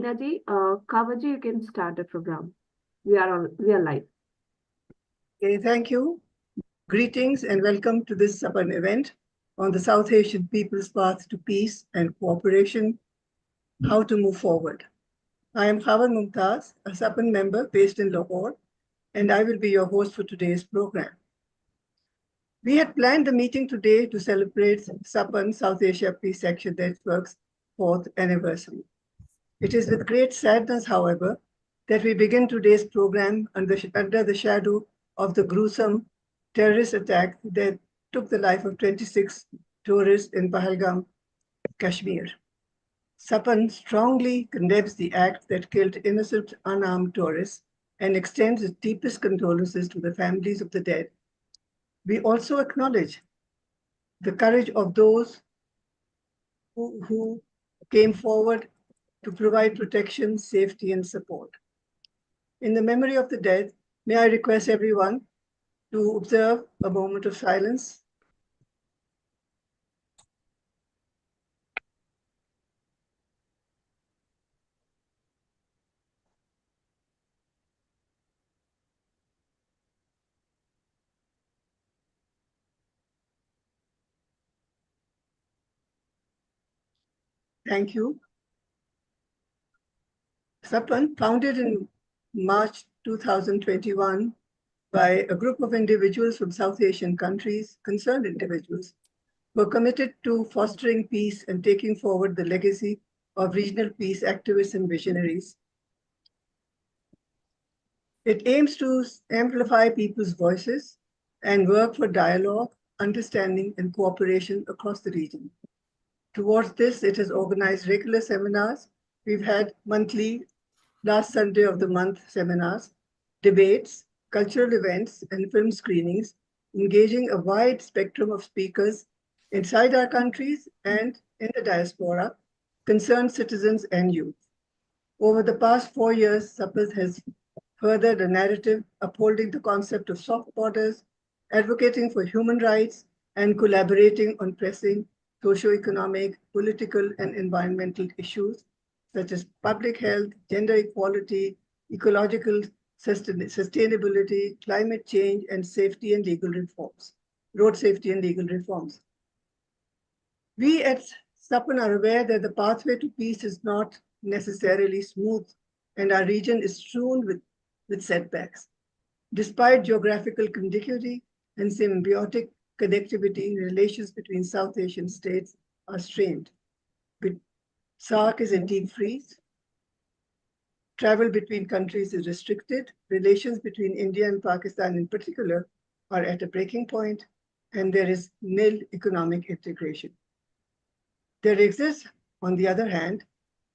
Naji, Kavaji, you can start the program. We are live. Okay, thank you. Greetings and welcome to this Sapan event on the South Asian people's path to peace and cooperation, how to move forward. I am Khawan Mumtaz, a Sapan member based in Lahore, and I will be your host for today's program. We had planned the meeting today to celebrate Sapan South Asia Peace Action Network's 4th anniversary. It is with great sadness, however, that we begin today's program under the shadow of the gruesome terrorist attack that took the life of 26 tourists in Pahalgam, Kashmir. Sapan strongly condemns the act that killed innocent unarmed tourists and extends its deepest condolences to the families of the dead. We also acknowledge the courage of those who came forward to provide protection, safety, and support. In the memory of the dead, may I request everyone to observe a moment of silence. Thank you. Sapan, founded in March 2021 by a group of individuals from South Asian countries, concerned individuals, were committed to fostering peace and taking forward the legacy of regional peace activists and visionaries. It aims to amplify people's voices and work for dialogue, understanding, and cooperation across the region. Towards this, it has organized regular seminars. We've had monthly, last Sunday of the month seminars, debates, cultural events, and film screenings, engaging a wide spectrum of speakers inside our countries and in the diaspora, concerned citizens and youth. Over the past 4 years, SAPAS has furthered a narrative upholding the concept of soft borders, advocating for human rights, and collaborating on pressing socio-economic, political, and environmental issues such as public health, gender equality, ecological sustainability, climate change, and safety and legal reforms, road safety and legal reforms. We at SAPAN are aware that the pathway to peace is not necessarily smooth, and our region is strewn with setbacks. Despite geographical contiguity and symbiotic connectivity, relations between South Asian states are strained. SAARC is in deep freeze. Travel between countries is restricted. Relations between India and Pakistan in particular are at a breaking point, and there is nil economic integration. There exists, on the other hand,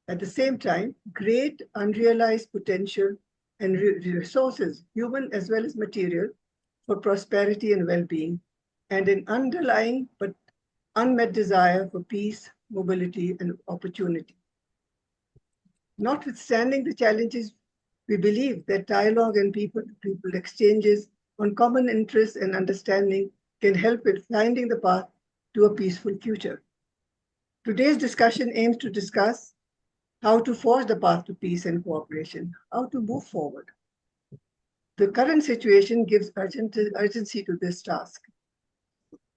at the same time, great unrealized potential and resources, human as well as material, for prosperity and well-being, and an underlying but unmet desire for peace, mobility, and opportunity. Notwithstanding the challenges, we believe that dialogue and people-to-people exchanges on common interests and understanding can help in finding the path to a peaceful future. Today's discussion aims to discuss how to forge the path to peace and cooperation, how to move forward. The current situation gives urgency to this task.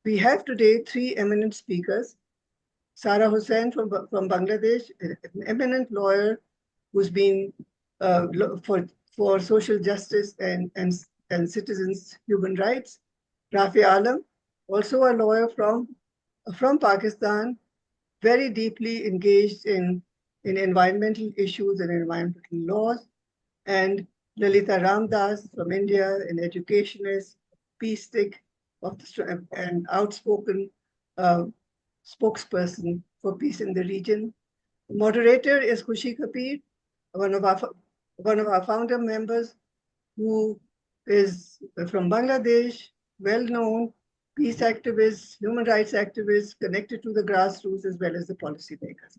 We have today 3 eminent speakers. Sara Hussain from Bangladesh, an eminent lawyer who's been for social justice and citizens' human rights. Rafi Alam, also a lawyer from Pakistan, very deeply engaged in environmental issues and environmental laws. And Lalita Ramdas from India, an educationist, peace stick and outspoken spokesperson for peace in the region. The moderator is Khushi Kapir, one of our founder members, who is from Bangladesh, well-known peace activist, human rights activist, connected to the grassroots as well as the policymakers.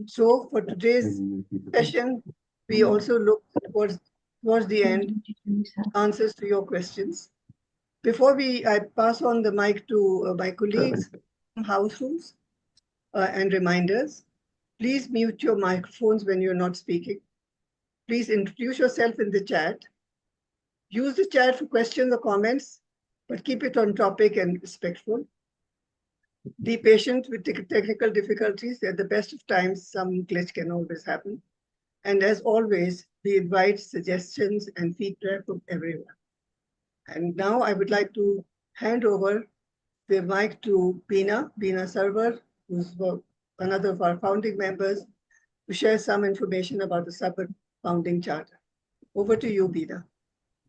So for today's session, we also look towards the end, answers to your questions. Before I pass on the mic to my colleagues, house rules and reminders. Please mute your microphones when you're not speaking. Please introduce yourself in the chat. Use the chat for questions or comments, but keep it on topic and respectful. Be patient with technical difficulties. At the best of times, some glitch can always happen. And as always, we invite suggestions and feedback from everyone. And now I would like to hand over the mic to Beena Sarwar, who's another of our founding members, to share some information about the SAPAN founding charter. Over to you, Beena.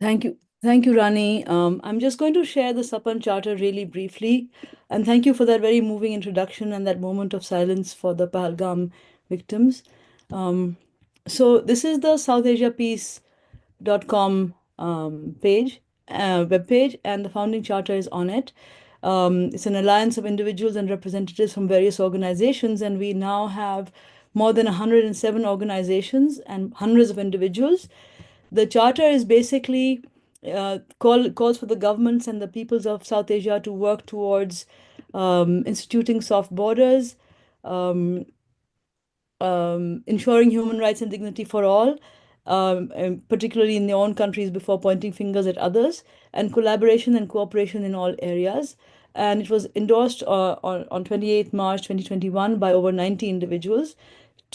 Thank you. Thank you, Rani. I'm just going to share the SAPAN Charter really briefly. And thank you for that very moving introduction and that moment of silence for the Pahalgam victims. So this is the SouthAsiaPeace.com page, webpage, and the founding charter is on it. It's an alliance of individuals and representatives from various organizations, and we now have more than 107 organizations and hundreds of individuals. The charter is basically calls for the governments and the peoples of South Asia to work towards instituting soft borders, ensuring human rights and dignity for all, and particularly in their own countries before pointing fingers at others, and collaboration and cooperation in all areas. And it was endorsed on 28 March 2021 by over 90 individuals.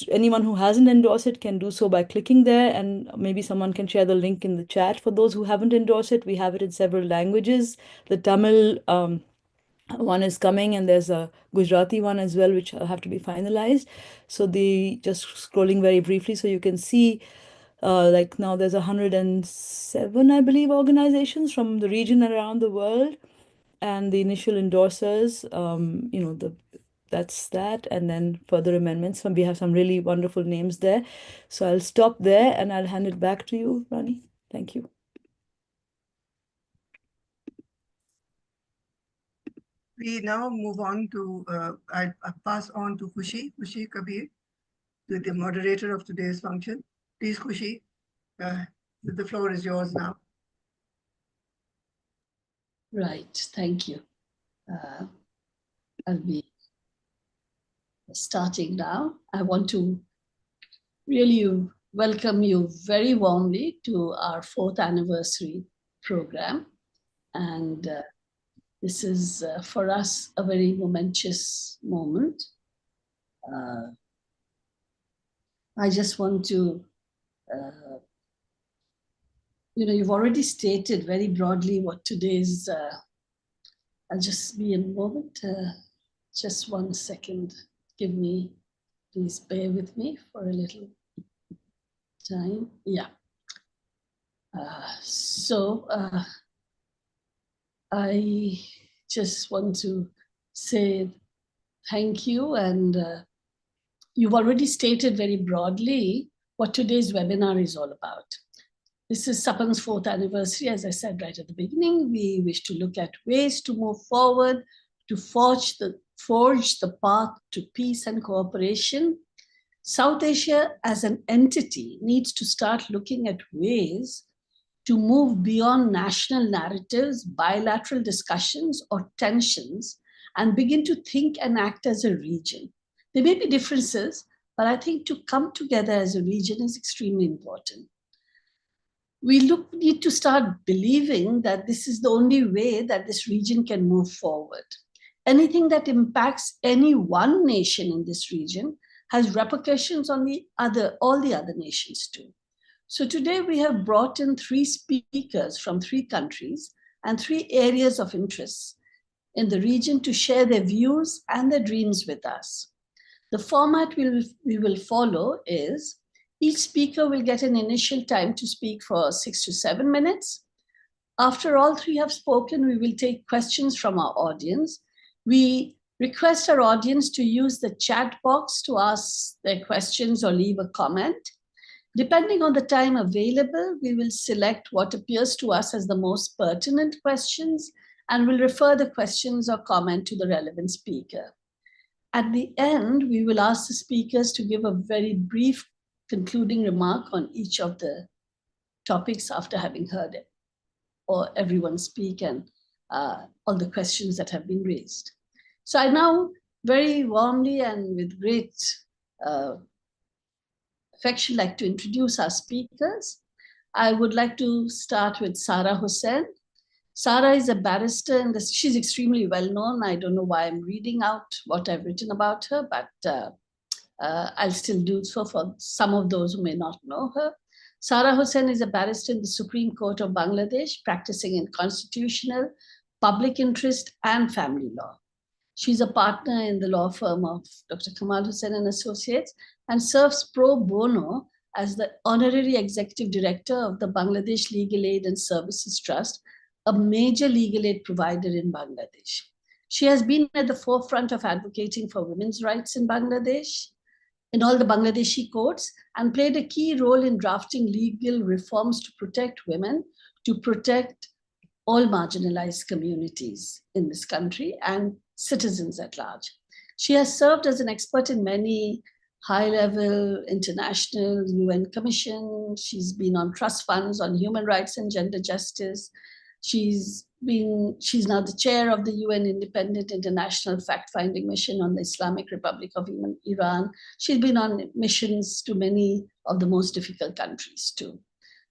Anyone who hasn't endorsed it can do so by clicking there, and maybe someone can share the link in the chat. For those who haven't endorsed it, we have it in several languages. The Tamil one is coming, and there's a Gujarati one as well, which have to be finalized. So just scrolling very briefly, so you can see like now there's 107, I believe, organizations from the region and around the world. And the initial endorsers, that's that, and then further amendments. We have some really wonderful names there. So I'll stop there and I'll hand it back to you, Rani. Thank you. We now move on to, I pass on to Khushi Kabir, the moderator of today's function. Please, Khushi, the floor is yours now. Right, thank you. I'll be starting now. I want to really welcome you very warmly to our 4th anniversary program. And this is for us a very momentous moment. I just want to, you've already stated very broadly what today's, I'll just be in a moment, just 1 second. Please bear with me for a little time. Yeah. I just want to say thank you, and you've already stated very broadly what today's webinar is all about. This is SAPAN's 4th anniversary. As I said right at the beginning, we wish to look at ways to move forward, to forge the path to peace and cooperation. South Asia as an entity needs to start looking at ways to move beyond national narratives, bilateral discussions, or tensions, and begin to think and act as a region. There may be differences, but I think to come together as a region is extremely important. We need to start believing that this is the only way that this region can move forward. Anything that impacts any one nation in this region has repercussions on all the other nations too. So today we have brought in 3 speakers from 3 countries and 3 areas of interest in the region to share their views and their dreams with us. The format we will follow is each speaker will get an initial time to speak for 6 to 7 minutes. After all 3 have spoken, we will take questions from our audience. We request our audience to use the chat box to ask their questions or leave a comment. Depending on the time available, we will select what appears to us as the most pertinent questions and will refer the questions or comment to the relevant speaker. At the end, we will ask the speakers to give a very brief concluding remark on each of the topics after having heard it, or everyone speak and all the questions that have been raised. So I now very warmly and with great affection, like to introduce our speakers. I would like to start with Sara Hussain. Sara is a barrister, and she's extremely well known. I don't know why I'm reading out what I've written about her, but I'll still do so for some of those who may not know her. Sara Hussain is a barrister in the Supreme Court of Bangladesh, practicing in constitutional, public interest, and family law. She's a partner in the law firm of Dr. Kamal Hussain and Associates and serves pro bono as the honorary executive director of the Bangladesh Legal Aid and Services Trust, a major legal aid provider in Bangladesh. She has been at the forefront of advocating for women's rights in Bangladesh, in all the Bangladeshi courts, and played a key role in drafting legal reforms to protect women, to protect all marginalized communities in this country and citizens at large. She has served as an expert in many high-level international UN commissions. She's been on trust funds on human rights and gender justice. She's now the chair of the UN Independent International Fact-Finding Mission on the Islamic Republic of Iran. She's been on missions to many of the most difficult countries too.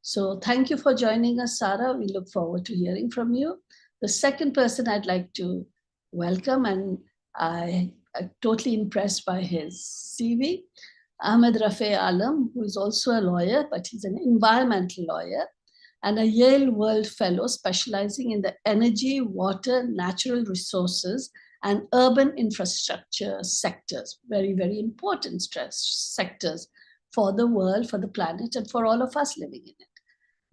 So thank you for joining us, Sara. We look forward to hearing from you. The second person I'd like to welcome, and I'm totally impressed by his CV, Ahmed Rafe Alam, who is also a lawyer, but he's an environmental lawyer and a Yale World Fellow specializing in the energy, water, natural resources, and urban infrastructure sectors. Very, very important sectors for the world, for the planet, and for all of us living in it.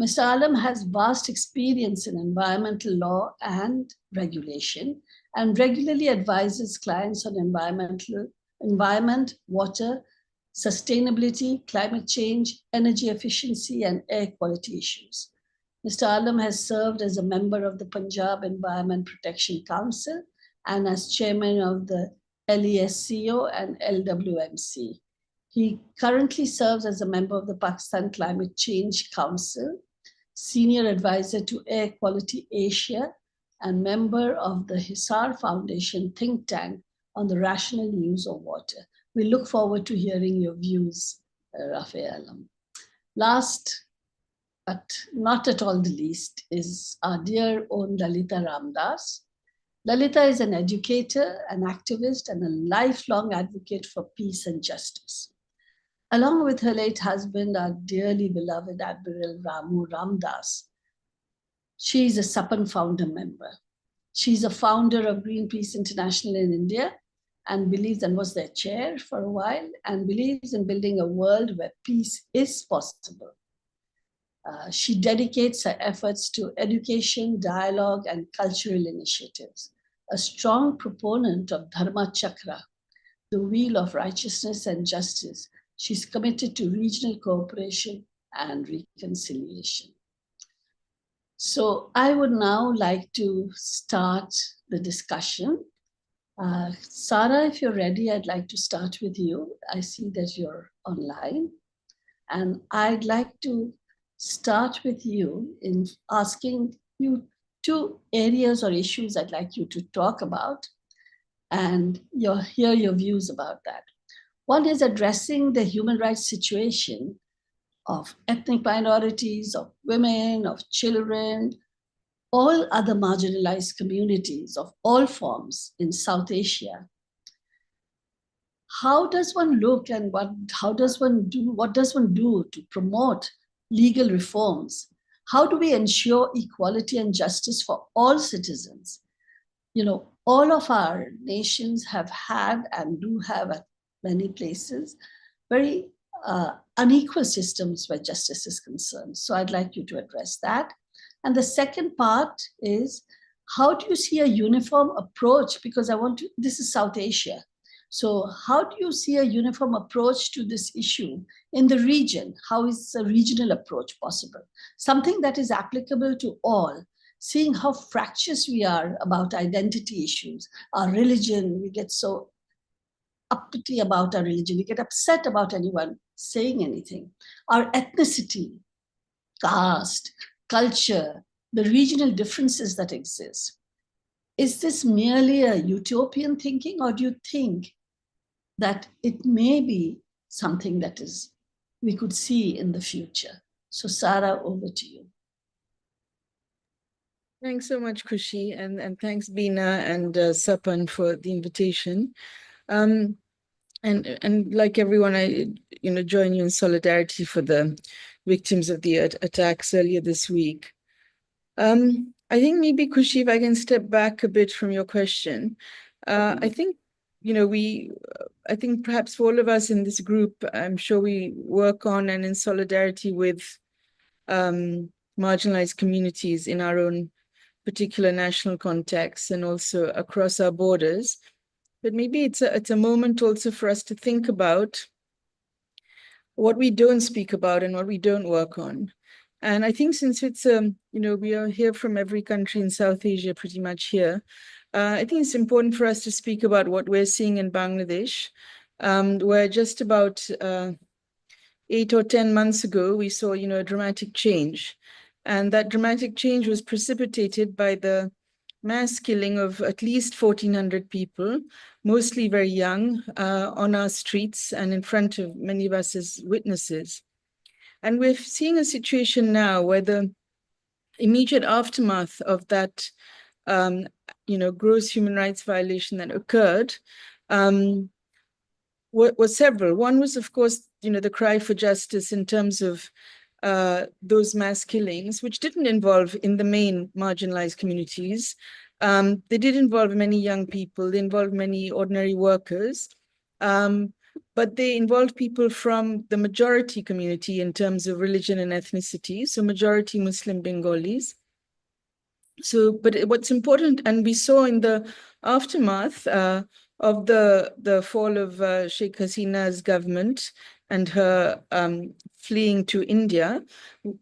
Mr. Alam has vast experience in environmental law and regulation, and regularly advises clients on environment, water, sustainability, climate change, energy efficiency, and air quality issues. Mr. Alam has served as a member of the Punjab Environment Protection Council and as chairman of the LESCO and LWMC. He currently serves as a member of the Pakistan Climate Change Council, senior advisor to Air Quality Asia, and member of the Hisar Foundation think tank on the rational use of water. We look forward to hearing your views, Rafe Alam. Last, but not at all the least, is our dear own Lalita Ramdas. Lalita is an educator, an activist, and a lifelong advocate for peace and justice. Along with her late husband, our dearly beloved Admiral Ramu Ramdas, she is a SAPAN founder member. She's a founder of Greenpeace International in India and believes, and was their chair for a while, and believes in building a world where peace is possible. She dedicates her efforts to education, dialogue, and cultural initiatives. A strong proponent of Dharma Chakra, the wheel of righteousness and justice, she's committed to regional cooperation and reconciliation. So I would now like to start the discussion. Sara, if you're ready, I'd like to start with you. I see that you're online. And I'd like to start with you in asking you two areas or issues I'd like you to talk about and hear your views about that. One is addressing the human rights situation of ethnic minorities, of women, of children, all other marginalized communities of all forms in South Asia. How does one look and what does one do to promote legal reforms? How do we ensure equality and justice for all citizens? You know, all of our nations have had and do have at many places very unequal systems where justice is concerned. So I'd like you to address that. And the second part is, how do you see a uniform approach? Because this is South Asia. So how do you see a uniform approach to this issue in the region? How is a regional approach possible? Something that is applicable to all, seeing how fractious we are about identity issues, our religion. We get so uppity about our religion. We get upset about anyone saying anything. Our ethnicity, caste, culture, the regional differences that exist. Is this merely a utopian thinking, or do you think that it may be something that we could see in the future. So Sara, over to you. Thanks so much, Khushi, and thanks, Bina and Sapan, for the invitation. And like everyone, I join you in solidarity for the victims of the attacks earlier this week. I think maybe, Khushi, if I can step back a bit from your question, I think I think perhaps for all of us in this group, I'm sure we work on and in solidarity with marginalized communities in our own particular national context and also across our borders. But maybe it's a moment also for us to think about what we don't speak about and what we don't work on. And I think since it's, we are here from every country in South Asia pretty much here, I think it's important for us to speak about what we're seeing in Bangladesh, where just about 8 or 10 months ago, we saw, a dramatic change. And that dramatic change was precipitated by the mass killing of at least 1,400 people, mostly very young, on our streets and in front of many of us as witnesses. And we're seeing a situation now where the immediate aftermath of that, gross human rights violation that occurred were several. One was, of course, the cry for justice in terms of those mass killings, which didn't involve in the main marginalized communities. They did involve many young people, they involved many ordinary workers, but they involved people from the majority community in terms of religion and ethnicity, so majority Muslim Bengalis. So, but what's important, and we saw in the aftermath of the fall of Sheikh Hasina's government and her fleeing to India,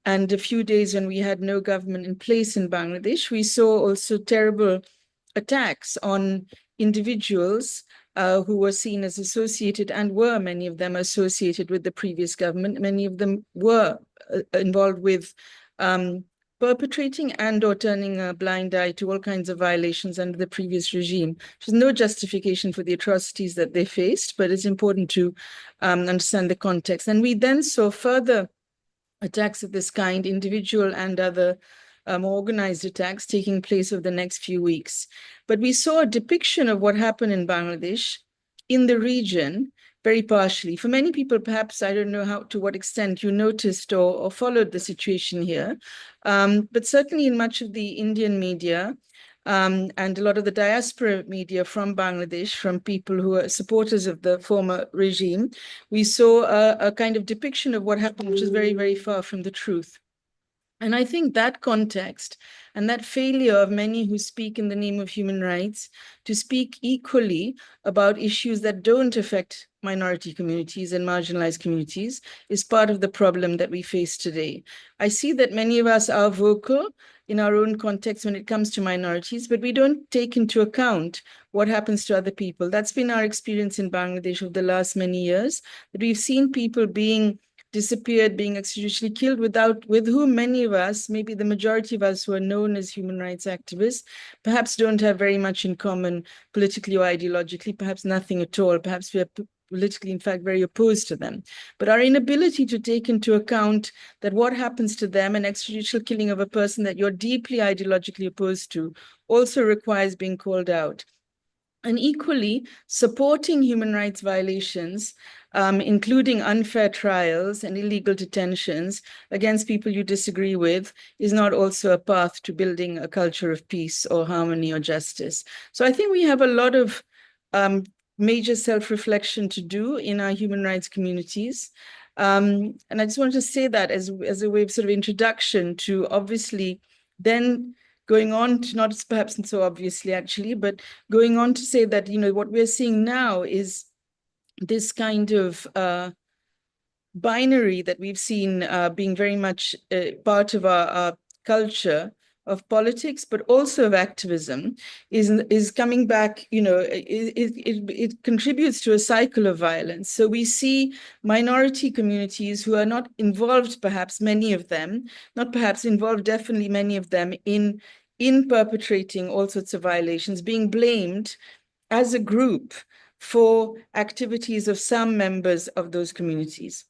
and a few days when we had no government in place in Bangladesh, we saw also terrible attacks on individuals who were seen as associated, and were many of them associated with the previous government. Many of them were involved with perpetrating and or turning a blind eye to all kinds of violations under the previous regime. There's no justification for the atrocities that they faced, but it's important to understand the context. And we then saw further attacks of this kind, individual and other organized attacks taking place over the next few weeks. But we saw a depiction of what happened in Bangladesh in the region very partially. For many people, perhaps, I don't know to what extent you noticed or followed the situation here, but certainly in much of the Indian media and a lot of the diaspora media from Bangladesh, from people who are supporters of the former regime, we saw a kind of depiction of what happened, which is very, very far from the truth. And I think that context and that failure of many who speak in the name of human rights to speak equally about issues that don't affect minority communities and marginalized communities is part of the problem that we face today. I see that many of us are vocal in our own context when it comes to minorities, but we don't take into account what happens to other people. That's been our experience in Bangladesh over the last many years, that we've seen people being disappeared, being extrajudicially killed, with whom many of us, maybe the majority of us who are known as human rights activists, perhaps don't have very much in common politically or ideologically, perhaps nothing at all. Perhaps we are politically, in fact, very opposed to them. But our inability to take into account that what happens to them, an extrajudicial killing of a person that you're deeply ideologically opposed to, also requires being called out. And equally, supporting human rights violations, including unfair trials and illegal detentions against people you disagree with, is not also a path to building a culture of peace or harmony or justice. So I think we have a lot of major self-reflection to do in our human rights communities. And I just wanted to say that as a way of sort of introduction to obviously then going on to, not perhaps so obviously actually, but going on to say that, what we're seeing now is this kind of binary that we've seen being very much part of our culture of politics, but also of activism, is coming back. It contributes to a cycle of violence. So we see minority communities who are not involved, perhaps many of them, not perhaps involved, definitely many of them in perpetrating all sorts of violations, being blamed as a group for activities of some members of those communities.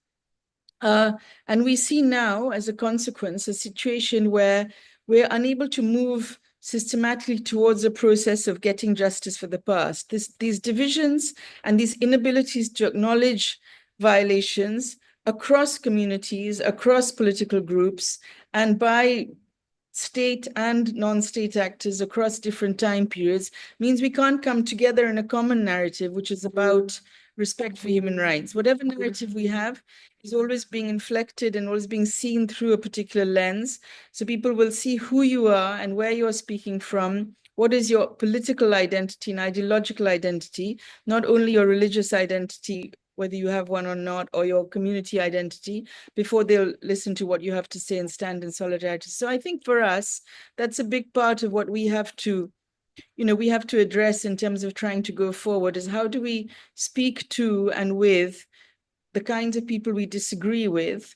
And we see now, as a consequence, a situation where we're unable to move systematically towards a process of getting justice for the past. These divisions and these inabilities to acknowledge violations across communities, across political groups, and by state and non-state actors across different time periods means we can't come together in a common narrative, which is about respect for human rights. Whatever narrative we have is always being inflected and always being seen through a particular lens. So people will see who you are and where you are speaking from. What is your political identity and ideological identity, not only your religious identity, whether you have one or not, or your community identity, before they'll listen to what you have to say and stand in solidarity. So I think for us, that's a big part of what we have to, we have to address in terms of trying to go forward, is how do we speak to and with the kinds of people we disagree with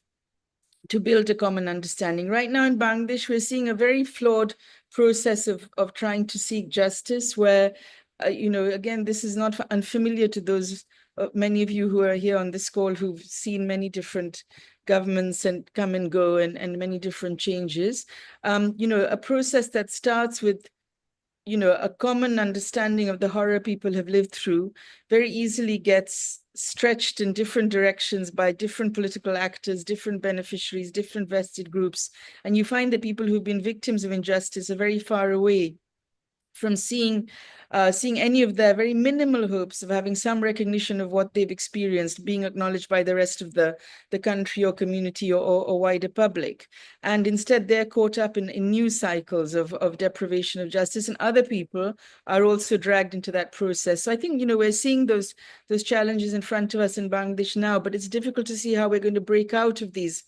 to build a common understanding. Right now in Bangladesh, we're seeing a very flawed process of trying to seek justice where, again, this is not unfamiliar to those many of you who are here on this call who've seen many different governments and come and go and many different changes. A process that starts with a common understanding of the horror people have lived through very easily gets stretched in different directions by different political actors, different beneficiaries, different vested groups. And you find that people who've been victims of injustice are very far away from seeing any of their very minimal hopes of having some recognition of what they've experienced being acknowledged by the rest of the country or community or wider public. And instead, they're caught up in new cycles of deprivation of justice, and other people are also dragged into that process. So I think, we're seeing those challenges in front of us in Bangladesh now, but it's difficult to see how we're going to break out of these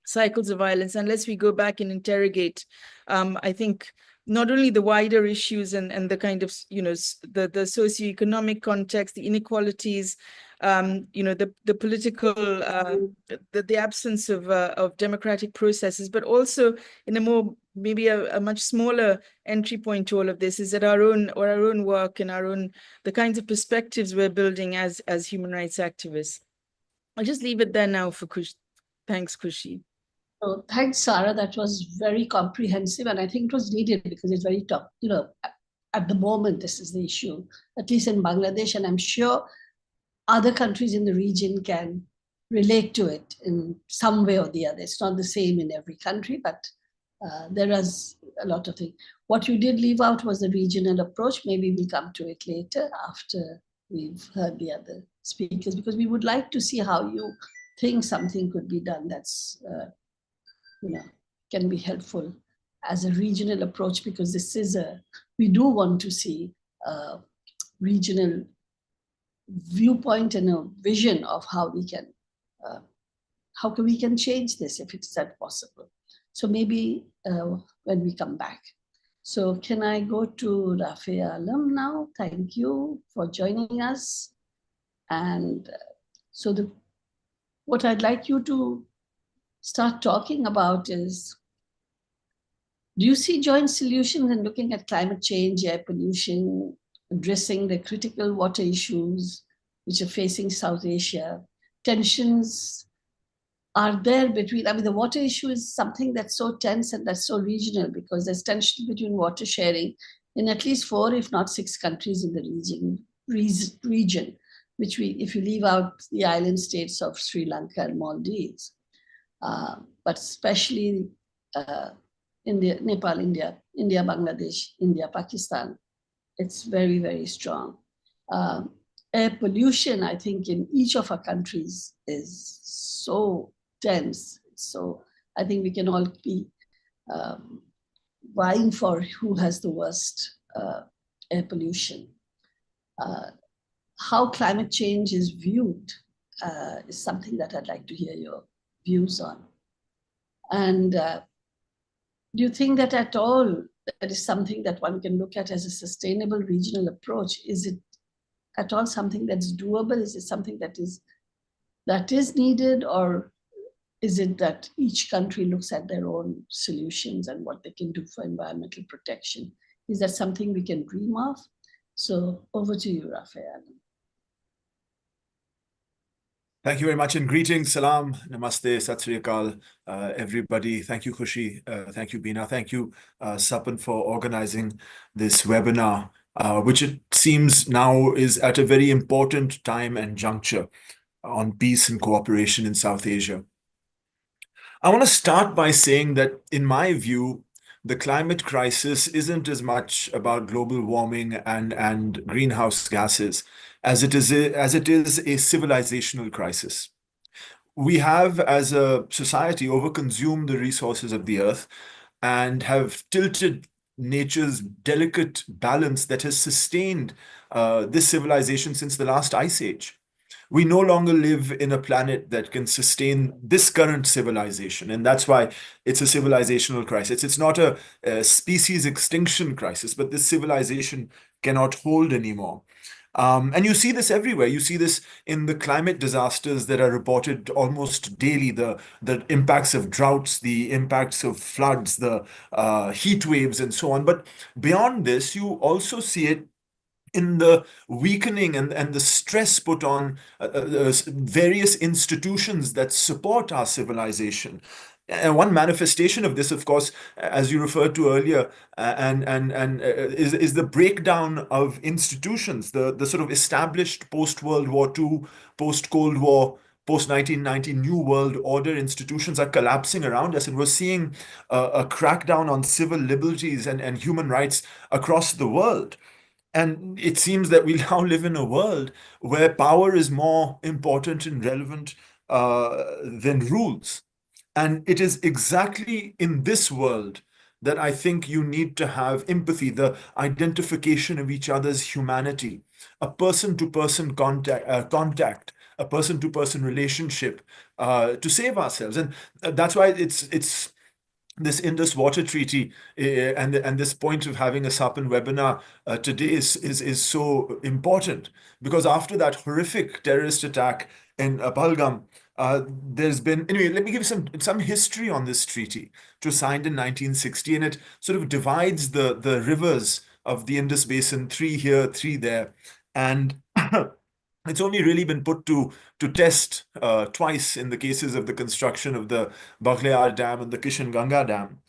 cycles of violence unless we go back and interrogate, I think, not only the wider issues and the kind of, the socioeconomic context, the inequalities, the political, the absence of democratic processes, but also in a more, maybe a much smaller entry point to all of this is that our own work and the kinds of perspectives we're building as human rights activists. I'll just leave it there now for Kush. Thanks, Kushi. So thanks, Sarah. That was very comprehensive, and I think it was needed because it's very tough. At the moment, this is the issue, at least in Bangladesh, and I'm sure other countries in the region can relate to it in some way or the other. It's not the same in every country, but there is a lot of things. What you did leave out was the regional approach. Maybe we'll come to it later after we've heard the other speakers, because we would like to see how you think something could be done that's can be helpful as a regional approach, because we do want to see a regional viewpoint and a vision of how we can change this if it's that possible. So maybe when we come back. So can I go to Rafia Alam now? Thank you for joining us. And what I'd like you to start talking about is, do you see joint solutions in looking at climate change, air pollution, addressing the critical water issues which are facing South Asia? Tensions are there between, the water issue is something that's so tense and that's so regional, because there's tension between water sharing in at least 4, if not 6 countries in the region, which if you leave out the island states of Sri Lanka and Maldives. But especially India, Nepal, India, Bangladesh, India, Pakistan, it's very, very strong. Air pollution, I think, in each of our countries is so dense. So I think we can all be vying for who has the worst air pollution. How climate change is viewed is something that I'd like to hear your views on. And do you think that at all that is something that one can look at as a sustainable regional approach? Is it at all something that's doable? Is it something that is needed, or is it that each country looks at their own solutions and what they can do for environmental protection? Is that something we can dream of? So over to you, Raphael. Thank you very much, and greetings, salam, namaste, sat sri akal, everybody. Thank you, Khushi. Thank you, Bina. Thank you, Sapan, for organizing this webinar, which it seems now is at a very important time and juncture on peace and cooperation in South Asia. I want to start by saying that, in my view, the climate crisis isn't as much about global warming and greenhouse gases as it is a civilizational crisis. We have, as a society, overconsumed the resources of the earth and have tilted nature's delicate balance that has sustained this civilization since the last ice age. We no longer live in a planet that can sustain this current civilization, and that's why it's a civilizational crisis. It's not a species extinction crisis, but this civilization cannot hold anymore. And you see this everywhere. You see this in the climate disasters that are reported almost daily, the impacts of droughts, the impacts of floods, the heat waves, and so on. But beyond this, you also see it in the weakening and the stress put on various institutions that support our civilization. And one manifestation of this, of course, as you referred to earlier, is the breakdown of institutions, the sort of established post-World War II, post-Cold War, post-1990 New World Order institutions are collapsing around us, and we're seeing a crackdown on civil liberties and human rights across the world. And it seems that we now live in a world where power is more important and relevant than rules. And it is exactly in this world that I think you need to have empathy, the identification of each other's humanity, a person-to-person contact, a person-to-person relationship to save ourselves. And that's why it's this Indus Water Treaty and this point of having a SAPAN webinar today is so important, because after that horrific terrorist attack in Pahalgam, there's been, anyway, let me give you some history on this treaty. It was signed in 1960, and it sort of divides the rivers of the Indus Basin, 3 here, 3 there. And it's only really been put to test twice in the cases of the construction of the Baghliyar Dam and the Kishan Ganga Dam.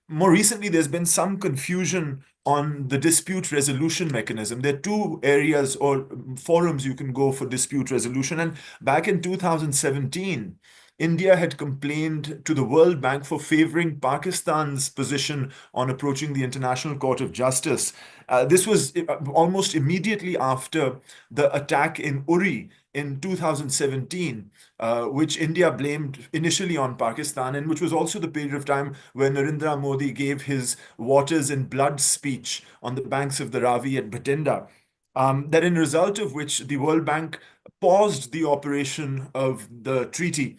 More recently, there's been some confusion on the dispute resolution mechanism. There are 2 areas or forums you can go for dispute resolution. And back in 2017, India had complained to the World Bank for favoring Pakistan's position on approaching the International Court of Justice. This was almost immediately after the attack in Uri in 2017, which India blamed initially on Pakistan, and which was also the period of time when Narendra Modi gave his waters in blood speech on the banks of the Ravi at Bhatinda. That in result of which the World Bank paused the operation of the treaty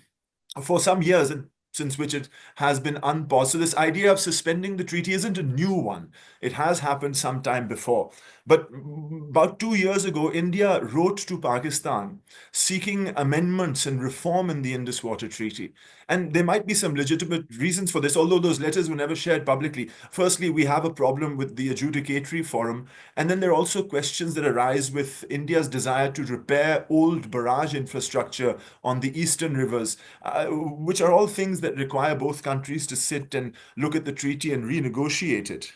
for some years, and since which it has been unpaused. So this idea of suspending the treaty isn't a new one. It has happened some time before. But about 2 years ago, India wrote to Pakistan seeking amendments and reform in the Indus Water Treaty. And there might be some legitimate reasons for this, although those letters were never shared publicly. Firstly, we have a problem with the adjudicatory forum. And then there are also questions that arise with India's desire to repair old barrage infrastructure on the eastern rivers, which are all things that require both countries to sit and look at the treaty and renegotiate it.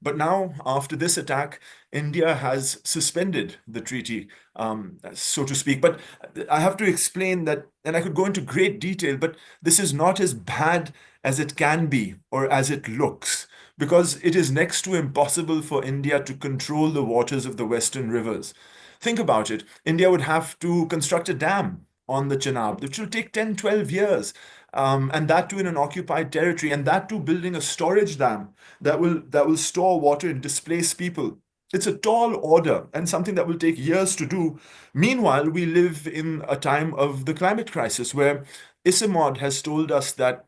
But now, after this attack, India has suspended the treaty, so to speak. But I have to explain that, and I could go into great detail, but this is not as bad as it can be or as it looks, because it is next to impossible for India to control the waters of the western rivers. Think about it. India would have to construct a dam on the Chenab, which will take 10, 12 years. And that too in an occupied territory, and that too building a storage dam that will store water and displace people. It's a tall order and something that will take years to do. Meanwhile, we live in a time of the climate crisis where ISIMOD has told us that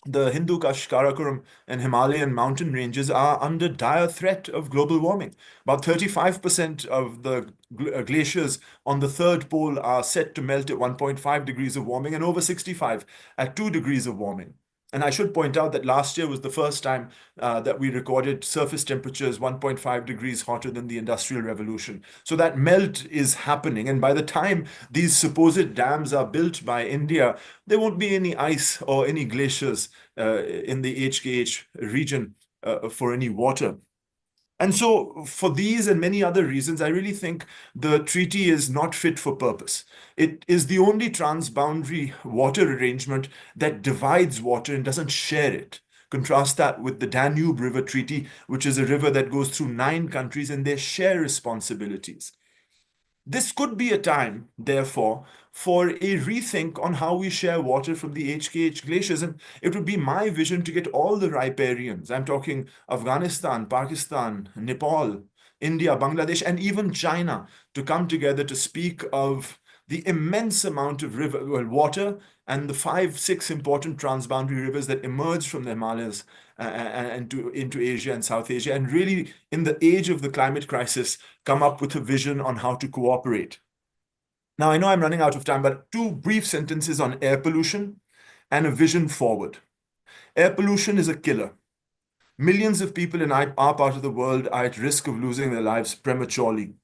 the Hindu Kush, Karakoram, and Himalayan mountain ranges are under dire threat of global warming. About 35% of the glaciers on the third pole are set to melt at 1.5 degrees of warming, and over 65 at 2 degrees of warming. And I should point out that last year was the first time that we recorded surface temperatures 1.5 degrees hotter than the Industrial Revolution. So that melt is happening. And by the time these supposed dams are built by India, there won't be any ice or any glaciers in the HKH region for any water. And so, for these and many other reasons, I really think the treaty is not fit for purpose. It is the only transboundary water arrangement that divides water and doesn't share it. Contrast that with the Danube River Treaty, which is a river that goes through 9 countries and they share responsibilities. This could be a time, therefore, for a rethink on how we share water from the HKH glaciers. And it would be my vision to get all the riparians, I'm talking Afghanistan, Pakistan, Nepal, India, Bangladesh, and even China, to come together to speak of the immense amount of water and the 5-6 important transboundary rivers that emerge from the Himalayas and into Asia and South Asia, and really, in the age of the climate crisis, come up with a vision on how to cooperate. Now, I know I'm running out of time, but 2 brief sentences on air pollution and a vision forward. Air pollution is a killer. Millions of people in our part of the world are at risk of losing their lives prematurely.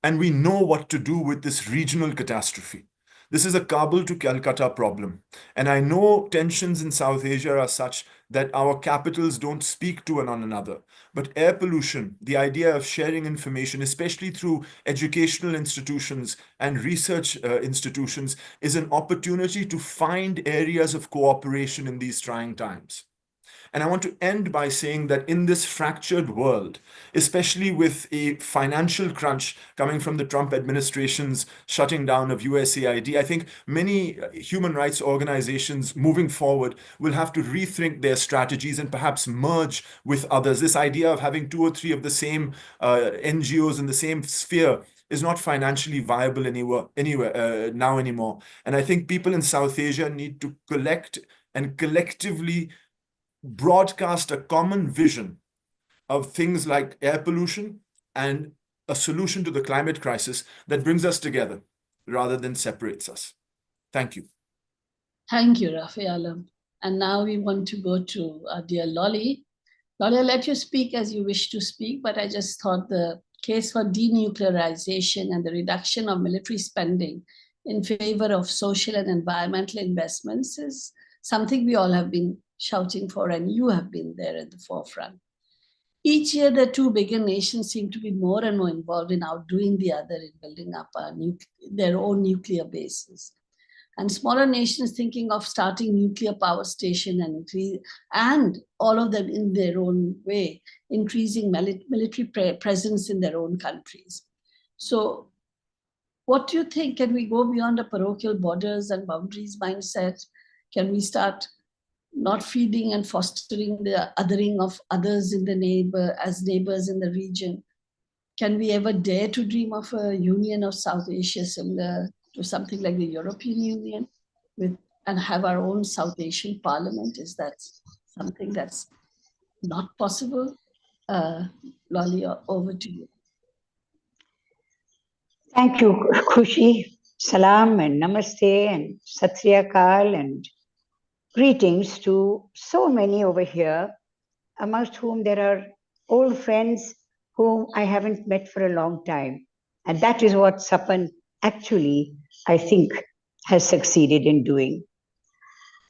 And we know what to do with this regional catastrophe. This is a Kabul to Calcutta problem. And I know tensions in South Asia are such that our capitals don't speak to one another. But air pollution, the idea of sharing information, especially through educational institutions and research institutions, is an opportunity to find areas of cooperation in these trying times. And I want to end by saying that in this fractured world, especially with a financial crunch coming from the Trump administration's shutting down of USAID, I think many human rights organizations moving forward will have to rethink their strategies and perhaps merge with others. This idea of having 2 or 3 of the same NGOs in the same sphere is not financially viable anywhere now anymore. And I think people in South Asia need to collect and collectively broadcast a common vision of things like air pollution and a solution to the climate crisis that brings us together rather than separates us. Thank you. Thank you, Rafi Alam. And now we want to go to our dear Lolly. Lolly, I'll let you speak as you wish to speak, but I just thought the case for denuclearization and the reduction of military spending in favor of social and environmental investments is something we all have been shouting for, and you have been there at the forefront. Each year, the 2 bigger nations seem to be more and more involved in outdoing the other in building up their own nuclear bases. And smaller nations thinking of starting nuclear power station and all of them in their own way, increasing military presence in their own countries. So what do you think? Can we go beyond a parochial borders and boundaries mindset? Can we start not feeding and fostering the othering of others in the neighbors in the region? Can we ever dare to dream of a union of South Asia similar to something like the European Union and have our own South Asian parliament? Is that something that's not possible? Lolly, over to you. Thank you, Khushi. Salam and namaste and sat sri akal and greetings to so many over here, amongst whom there are old friends whom I haven't met for a long time. And that is what Sapan actually, I think, has succeeded in doing.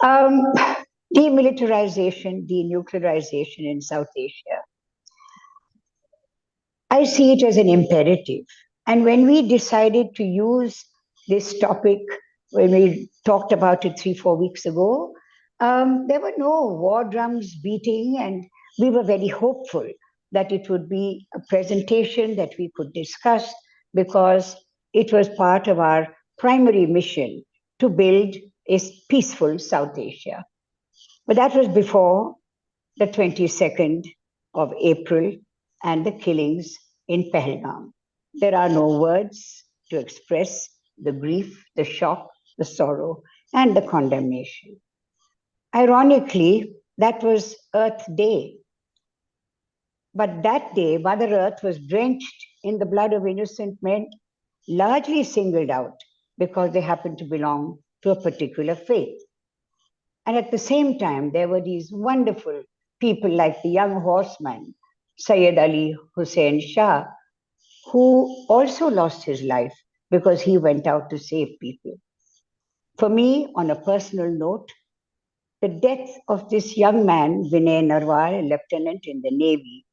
Demilitarization, denuclearization in South Asia. I see it as an imperative. And when we decided to use this topic, when we talked about it 3-4 weeks ago, there were no war drums beating, and we were very hopeful that it would be a presentation that we could discuss, because it was part of our primary mission to build a peaceful South Asia. But that was before the 22nd of April and the killings in Pahalgam. There are no words to express the grief, the shock, the sorrow, and the condemnation. Ironically, that was Earth Day. But that day, Mother Earth was drenched in the blood of innocent men, largely singled out because they happened to belong to a particular faith. And at the same time, there were these wonderful people like the young horseman, Sayyid Ali Hussein Shah, who also lost his life because he went out to save people. For me, on a personal note, the death of this young man, Vinay Narwal, a lieutenant in the Navy,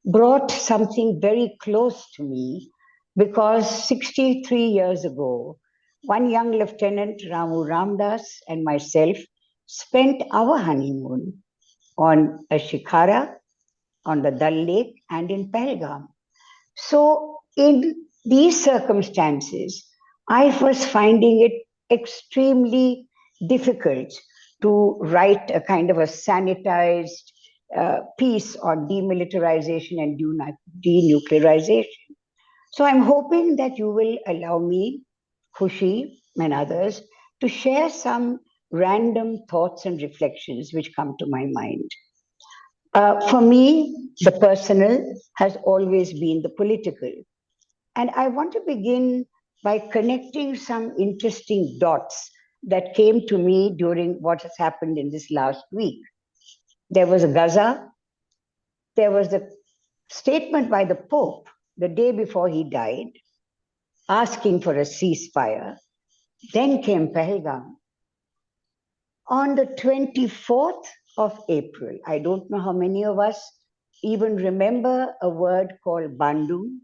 brought something very close to me because 63 years ago, one young lieutenant, Ramu Ramdas, and myself spent our honeymoon on a shikara on the Dal Lake and in Pahalgam. So, in these circumstances, I was finding it extremely difficult to write a kind of a sanitized piece on demilitarization and denuclearization. So, I'm hoping that you will allow me, Khushi, and others to share some random thoughts and reflections which come to my mind. For me, the personal has always been the political. And I want to begin by connecting some interesting dots that came to me during what has happened in this last week. There was Gaza, there was the statement by the Pope the day before he died, asking for a ceasefire. Then came Pahalgam. On the 24th of April, I don't know how many of us even remember a word called Bandung.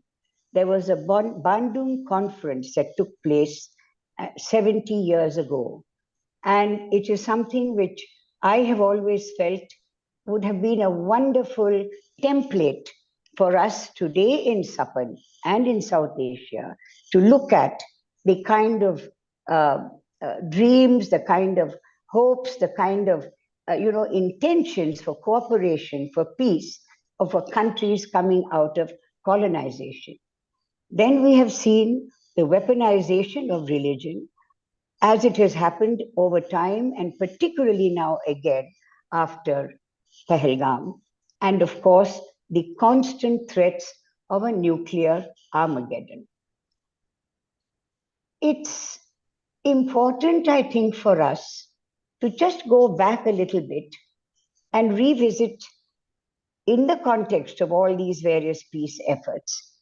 There was a Bandung conference that took place 70 years ago. And it is something which I have always felt would have been a wonderful template for us today in Sapan and in South Asia to look at the kind of dreams, the kind of hopes, the kind of intentions for cooperation, for peace, of countries coming out of colonization. Then we have seen the weaponization of religion as it has happened over time, and particularly now again after Pahalgam. And of course, the constant threats of a nuclear Armageddon. It's important, I think, for us to just go back a little bit and revisit, in the context of all these various peace efforts,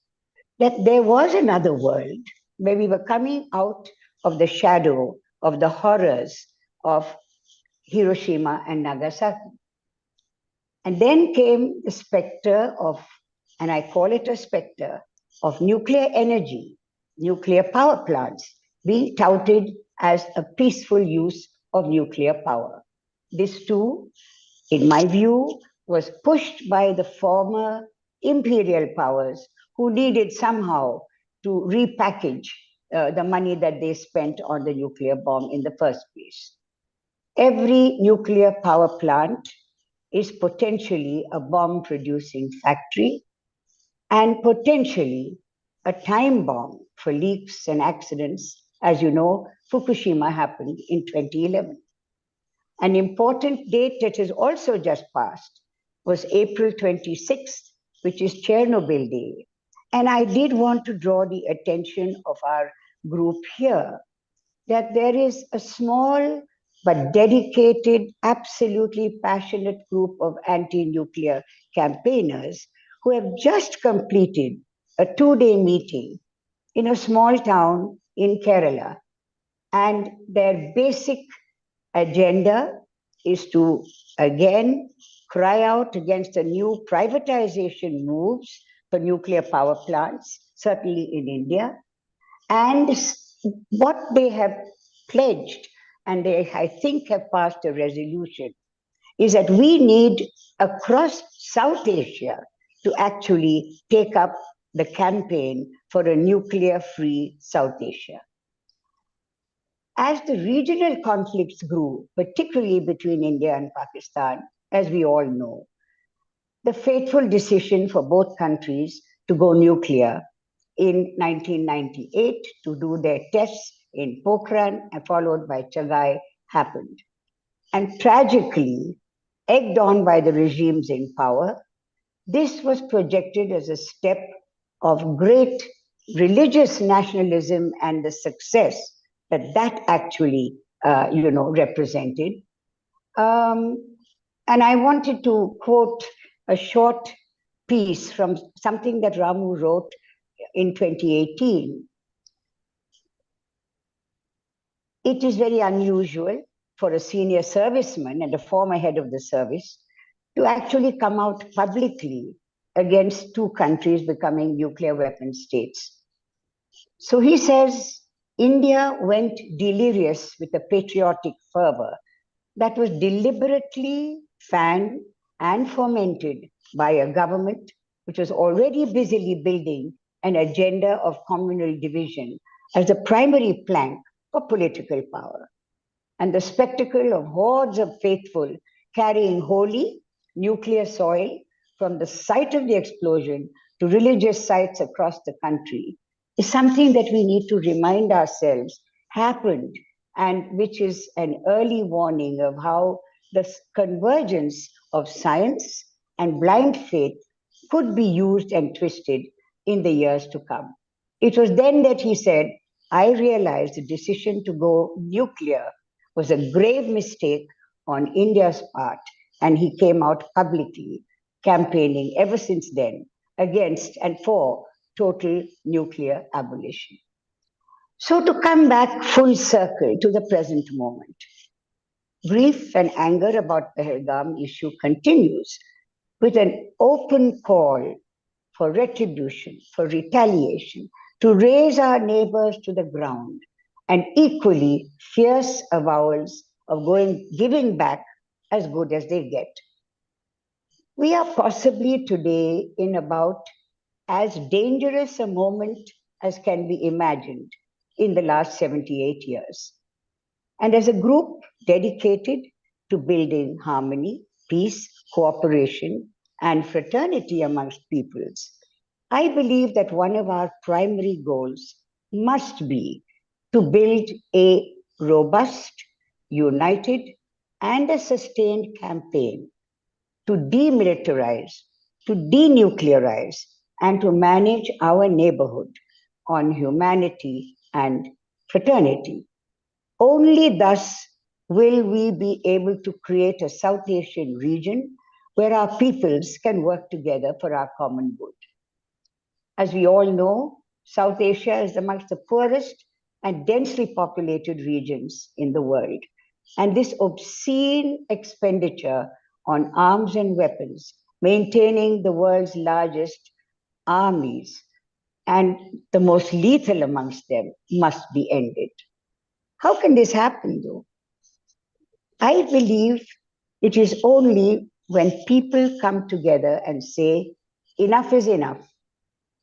that there was another world where we were coming out of the shadow of the horrors of Hiroshima and Nagasaki. And then came the specter of, and I call it a specter, of nuclear energy, nuclear power plants being touted as a peaceful use of nuclear power. This too, in my view, was pushed by the former imperial powers who needed somehow to repackage the money that they spent on the nuclear bomb in the first place. Every nuclear power plant is potentially a bomb producing factory and potentially a time bomb for leaks and accidents. As you know, Fukushima happened in 2011. An important date that has also just passed was April 26th, which is Chernobyl Day. And I did want to draw the attention of our group here that there is a small but dedicated, absolutely passionate group of anti-nuclear campaigners who have just completed a 2-day meeting in a small town in Kerala. And their basic agenda is to, again, cry out against the new privatization moves for nuclear power plants, certainly in India. And what they have pledged, and they, I think, have passed a resolution, is that we need across South Asia to actually take up the campaign for a nuclear-free South Asia. As the regional conflicts grew, particularly between India and Pakistan, as we all know, the fateful decision for both countries to go nuclear in 1998 to do their tests in Pokhran and followed by Chagai happened. And tragically, egged on by the regimes in power, this was projected as a step of great religious nationalism and the success that actually represented. And I wanted to quote a short piece from something that Ramu wrote in 2018. It is very unusual for a senior serviceman and a former head of the service to actually come out publicly against two countries becoming nuclear weapon states. So he says, India went delirious with a patriotic fervor that was deliberately fanned and fomented by a government which was already busily building an agenda of communal division as a primary plank for political power. And the spectacle of hordes of faithful carrying holy nuclear soil from the site of the explosion to religious sites across the country is something that we need to remind ourselves happened, and which is an early warning of how the convergence of science and blind faith could be used and twisted in the years to come. It was then that he said, I realized the decision to go nuclear was a grave mistake on India's part, and he came out publicly campaigning ever since then against and for total nuclear abolition. So, to come back full circle to the present moment, grief and anger about the Pahalgam issue continues with an open call for retribution, for retaliation, to raise our neighbors to the ground, and equally fierce avowals of giving back as good as they get. We are possibly today in about as dangerous a moment as can be imagined in the last 78 years. And as a group dedicated to building harmony, peace, cooperation, and fraternity amongst peoples, I believe that one of our primary goals must be to build a robust, united, and a sustained campaign to demilitarize, to denuclearize, and to manage our neighborhood on humanity and fraternity. Only thus will we be able to create a South Asian region where our peoples can work together for our common good. As we all know, South Asia is amongst the poorest and densely populated regions in the world. And this obscene expenditure on arms and weapons, maintaining the world's largest armies and the most lethal amongst them, must be ended. How can this happen, though? I believe it is only when people come together and say, enough is enough,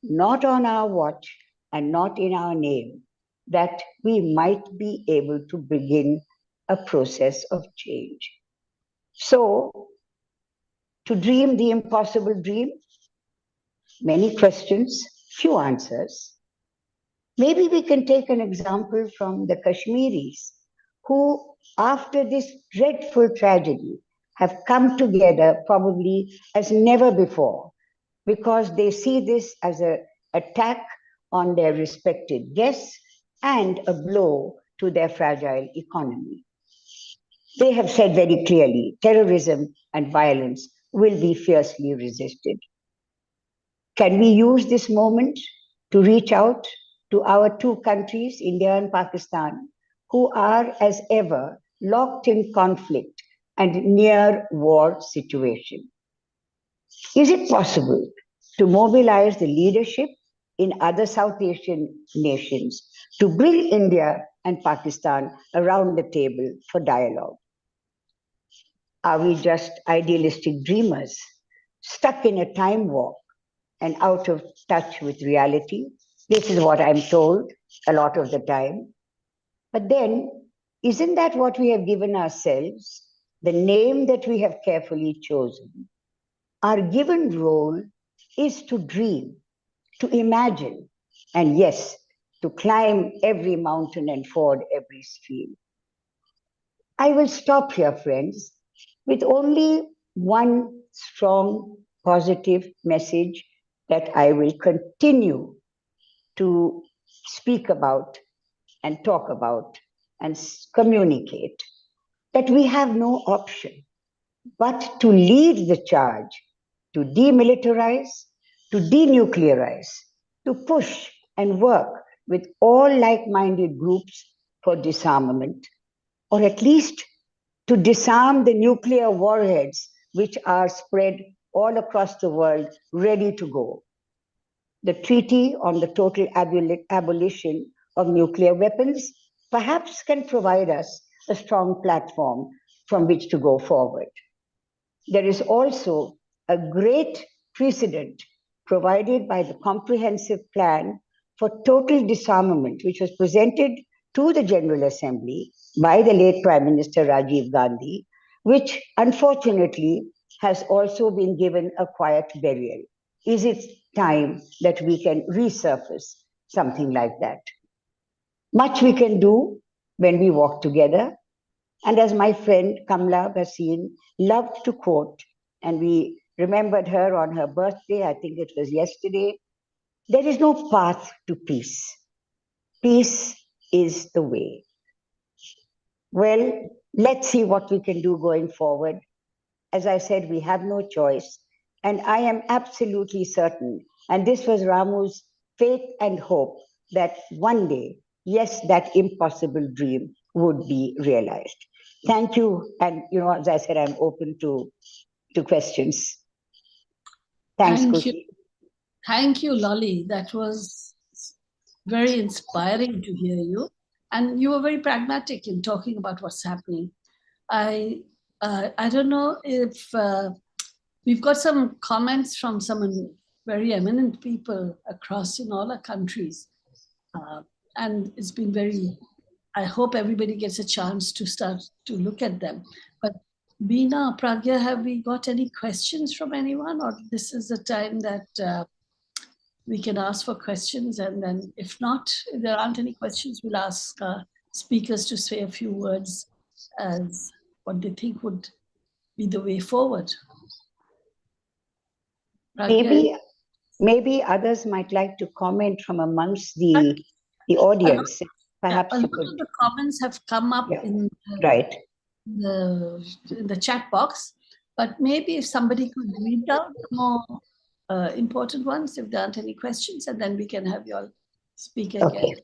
not on our watch and not in our name, that we might be able to begin a process of change. So, to dream the impossible dream, many questions, few answers. Maybe we can take an example from the Kashmiris, who, after this dreadful tragedy, have come together probably as never before, because they see this as an attack on their respected guests and a blow to their fragile economy. They have said very clearly, terrorism and violence will be fiercely resisted. Can we use this moment to reach out to our two countries, India and Pakistan, who are, as ever, locked in conflict and near war situation? Is it possible to mobilize the leadership in other South Asian nations to bring India and Pakistan around the table for dialogue? Are we just idealistic dreamers, stuck in a time warp and out of touch with reality? This is what I'm told a lot of the time. But then, isn't that what we have given ourselves, the name that we have carefully chosen? Our given role is to dream, to imagine, and yes, to climb every mountain and ford every stream. I will stop here, friends, with only one strong, positive message that I will continue to speak about and talk about and communicate. that we have no option but to lead the charge, to demilitarize, to denuclearize, to push and work with all like-minded groups for disarmament, or at least to disarm the nuclear warheads which are spread all across the world, ready to go. The Treaty on the Total Abolition of Nuclear Weapons perhaps can provide us a strong platform from which to go forward. There is also a great precedent provided by the Comprehensive Plan for Total Disarmament, which was presented to the General Assembly by the late Prime Minister Rajiv Gandhi, which unfortunately has also been given a quiet burial. Is it time that we can resurface something like that? Much we can do when we walk together. And as my friend Kamla Bhasin loved to quote, and we remembered her on her birthday, I think it was yesterday, there is no path to peace. Peace is the way. Well, let's see what we can do going forward. As I said, we have no choice. And I am absolutely certain, and this was Ramu's faith and hope, that one day, yes, that impossible dream would be realized. Thank you. And, as I said, I'm open to questions. Thanks, Thank Kushi. you. Thank you, Lolly. That was very inspiring to hear you. And you were very pragmatic in talking about what's happening. I don't know if we've got some comments from some very eminent people across in all our countries. And it's been very, I hope everybody gets a chance to start to look at them. But Beena, Pragya, have we got any questions from anyone? Or this is the time that we can ask for questions, and then if not, if there aren't any questions, we'll ask speakers to say a few words as what they think would be the way forward. Maybe others might like to comment from amongst the audience. Perhaps a lot of the comments have come up in the chat box, but maybe if somebody could read out more important ones, if there aren't any questions, and then we can have you all speak again.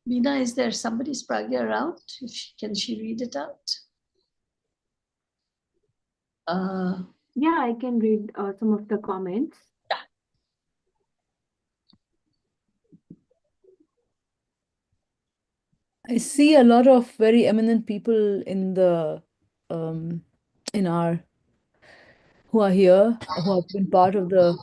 Beena, is there somebody, Pragya, around? Can she read it out? Yeah, I can read some of the comments. I see a lot of very eminent people in the who are here, who have been part of the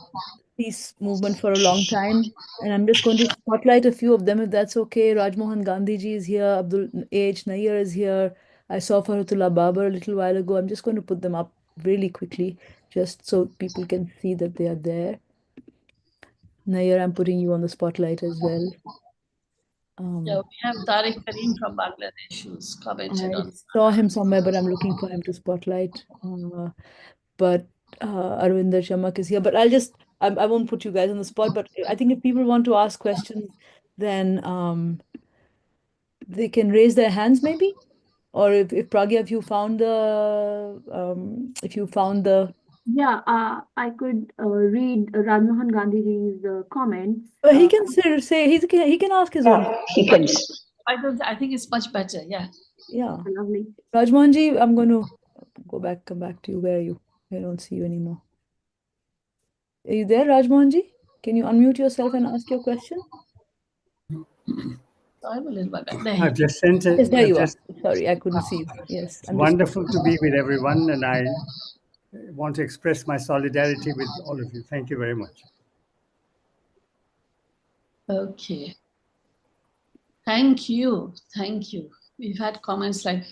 peace movement for a long time. And I'm just going to spotlight a few of them, if that's okay. Rajmohan Gandhiji is here. Abdul H. Nair is here. I saw Farhatullah Babar a little while ago. I'm just going to put them up really quickly, just so people can see that they are there. Nair, I'm putting you on the spotlight as well. Yeah, we have Tariq Karim from Bangladesh who's commented on. I saw him somewhere, but I'm looking for him to spotlight. But Arvinder Chamak is here. But I won't put you guys on the spot. But I think if people want to ask questions, then they can raise their hands maybe. Or if Pragya, if you found the Yeah, I could read Rajmohan Gandhiji's comments. he can say he can ask his own. He can. I think it's much better. Yeah. Yeah. Lovely. Rajmohanji, I'm going to come back to you. Where are you? I don't see you anymore. Are you there, Rajmohanji? Can you unmute yourself and ask your question? I've just sent it. Yes, there you are. Sorry, I couldn't see you. Yes. It's wonderful to be with everyone, and I want to express my solidarity with all of you. Thank you very much. Okay. Thank you. Thank you. We've had comments like,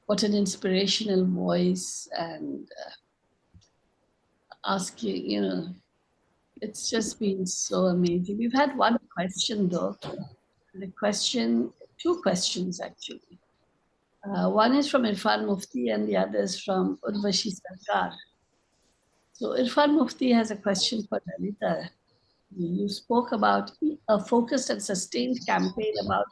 what an inspirational voice, and asking, it's just been so amazing. We've had one question though. Two questions actually. One is from Irfan Mufti and the other is from Urvashi Sarkar. So Irfan Mufti has a question for Lalita. You spoke about a focused and sustained campaign about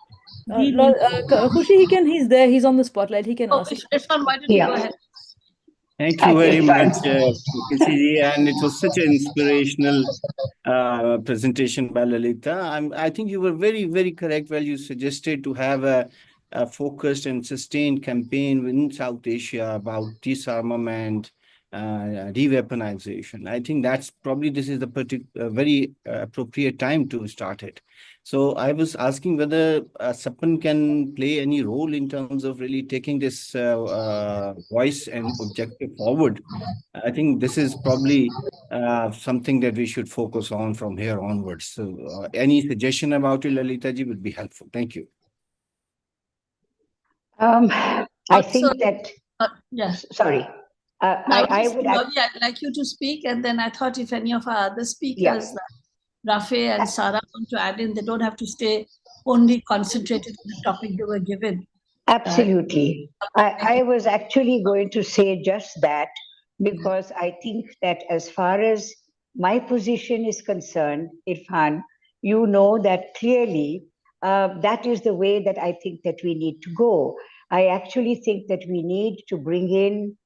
Khushi, he's there, he's on the spotlight, he can Oh, ask. Irfan, why don't you Yeah. go ahead? Thank you very Okay, much, fine. Khushi, and it was such an inspirational presentation by Lalita. I think you were very, very correct when you suggested to have a focused and sustained campaign in South Asia about disarmament, de-weaponization. I think that's probably this is the very appropriate time to start it. So I was asking whether Sapan can play any role in terms of really taking this voice and objective forward. I think this is probably something that we should focus on from here onwards. So any suggestion about it, Lalita ji, would be helpful. Thank you. I Also, think that, yes. sorry, I would, I'd like you to speak, and then I thought if any of our other speakers, like Rafe and Sarah, want to add in, they don't have to stay only concentrated on the topic they were given. absolutely. I was actually going to say just that, because I think that as far as my position is concerned, Irfan, you know that clearly that is the way that I think that we need to go. I actually think that we need to bring in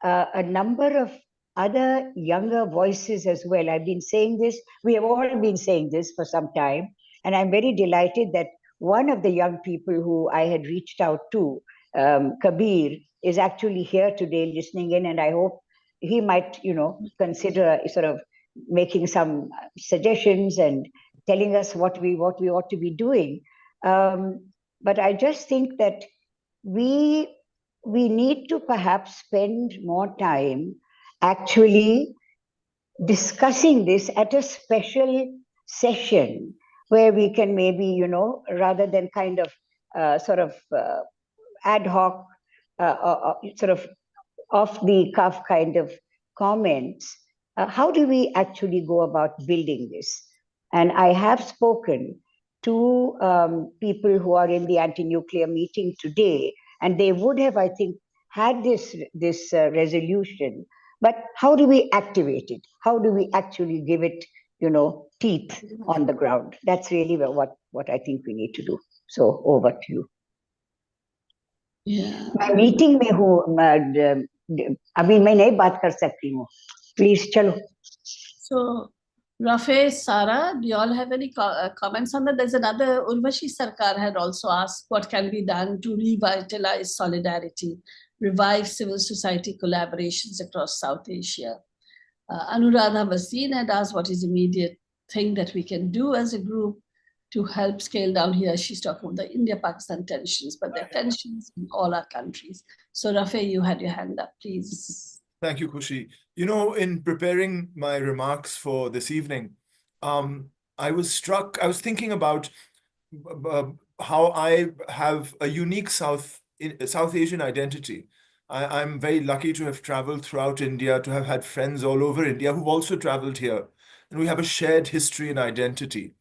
a number of other younger voices as well. I've been saying this, we have all been saying this for some time, and I'm very delighted that one of the young people who I had reached out to, Kabir, is actually here today listening in, and I hope he might, consider sort of making some suggestions and telling us what we ought to be doing. But I just think that we need to perhaps spend more time actually discussing this at a special session where we can maybe, rather than kind of sort of ad hoc, sort of off the cuff kind of comments, how do we actually go about building this? And I have spoken to people who are in the anti-nuclear meeting today, and they would have, I think, had this resolution. But how do we activate it? How do we actually give it, teeth on the ground? That's really what I think we need to do. So over to you. Yeah. मैं meeting में हूँ, अभी मैं नहीं बात कर सकती हूँ. Please, चलो. So, Rafe, Sarah, do you all have any comments on that? There's another, Urvashi Sarkar had also asked what can be done to revitalize solidarity, revive civil society collaborations across South Asia. Anuradha Vasin had asked what is immediate thing that we can do as a group to help scale down here. She's talking about the India-Pakistan tensions, but there are tensions in all our countries. So Rafe, you had your hand up, please. Thank you, Khushi. In preparing my remarks for this evening, I was thinking about how I have a unique South Asian identity. I'm very lucky to have traveled throughout India, to have had friends all over India who've also traveled here. And we have a shared history and identity.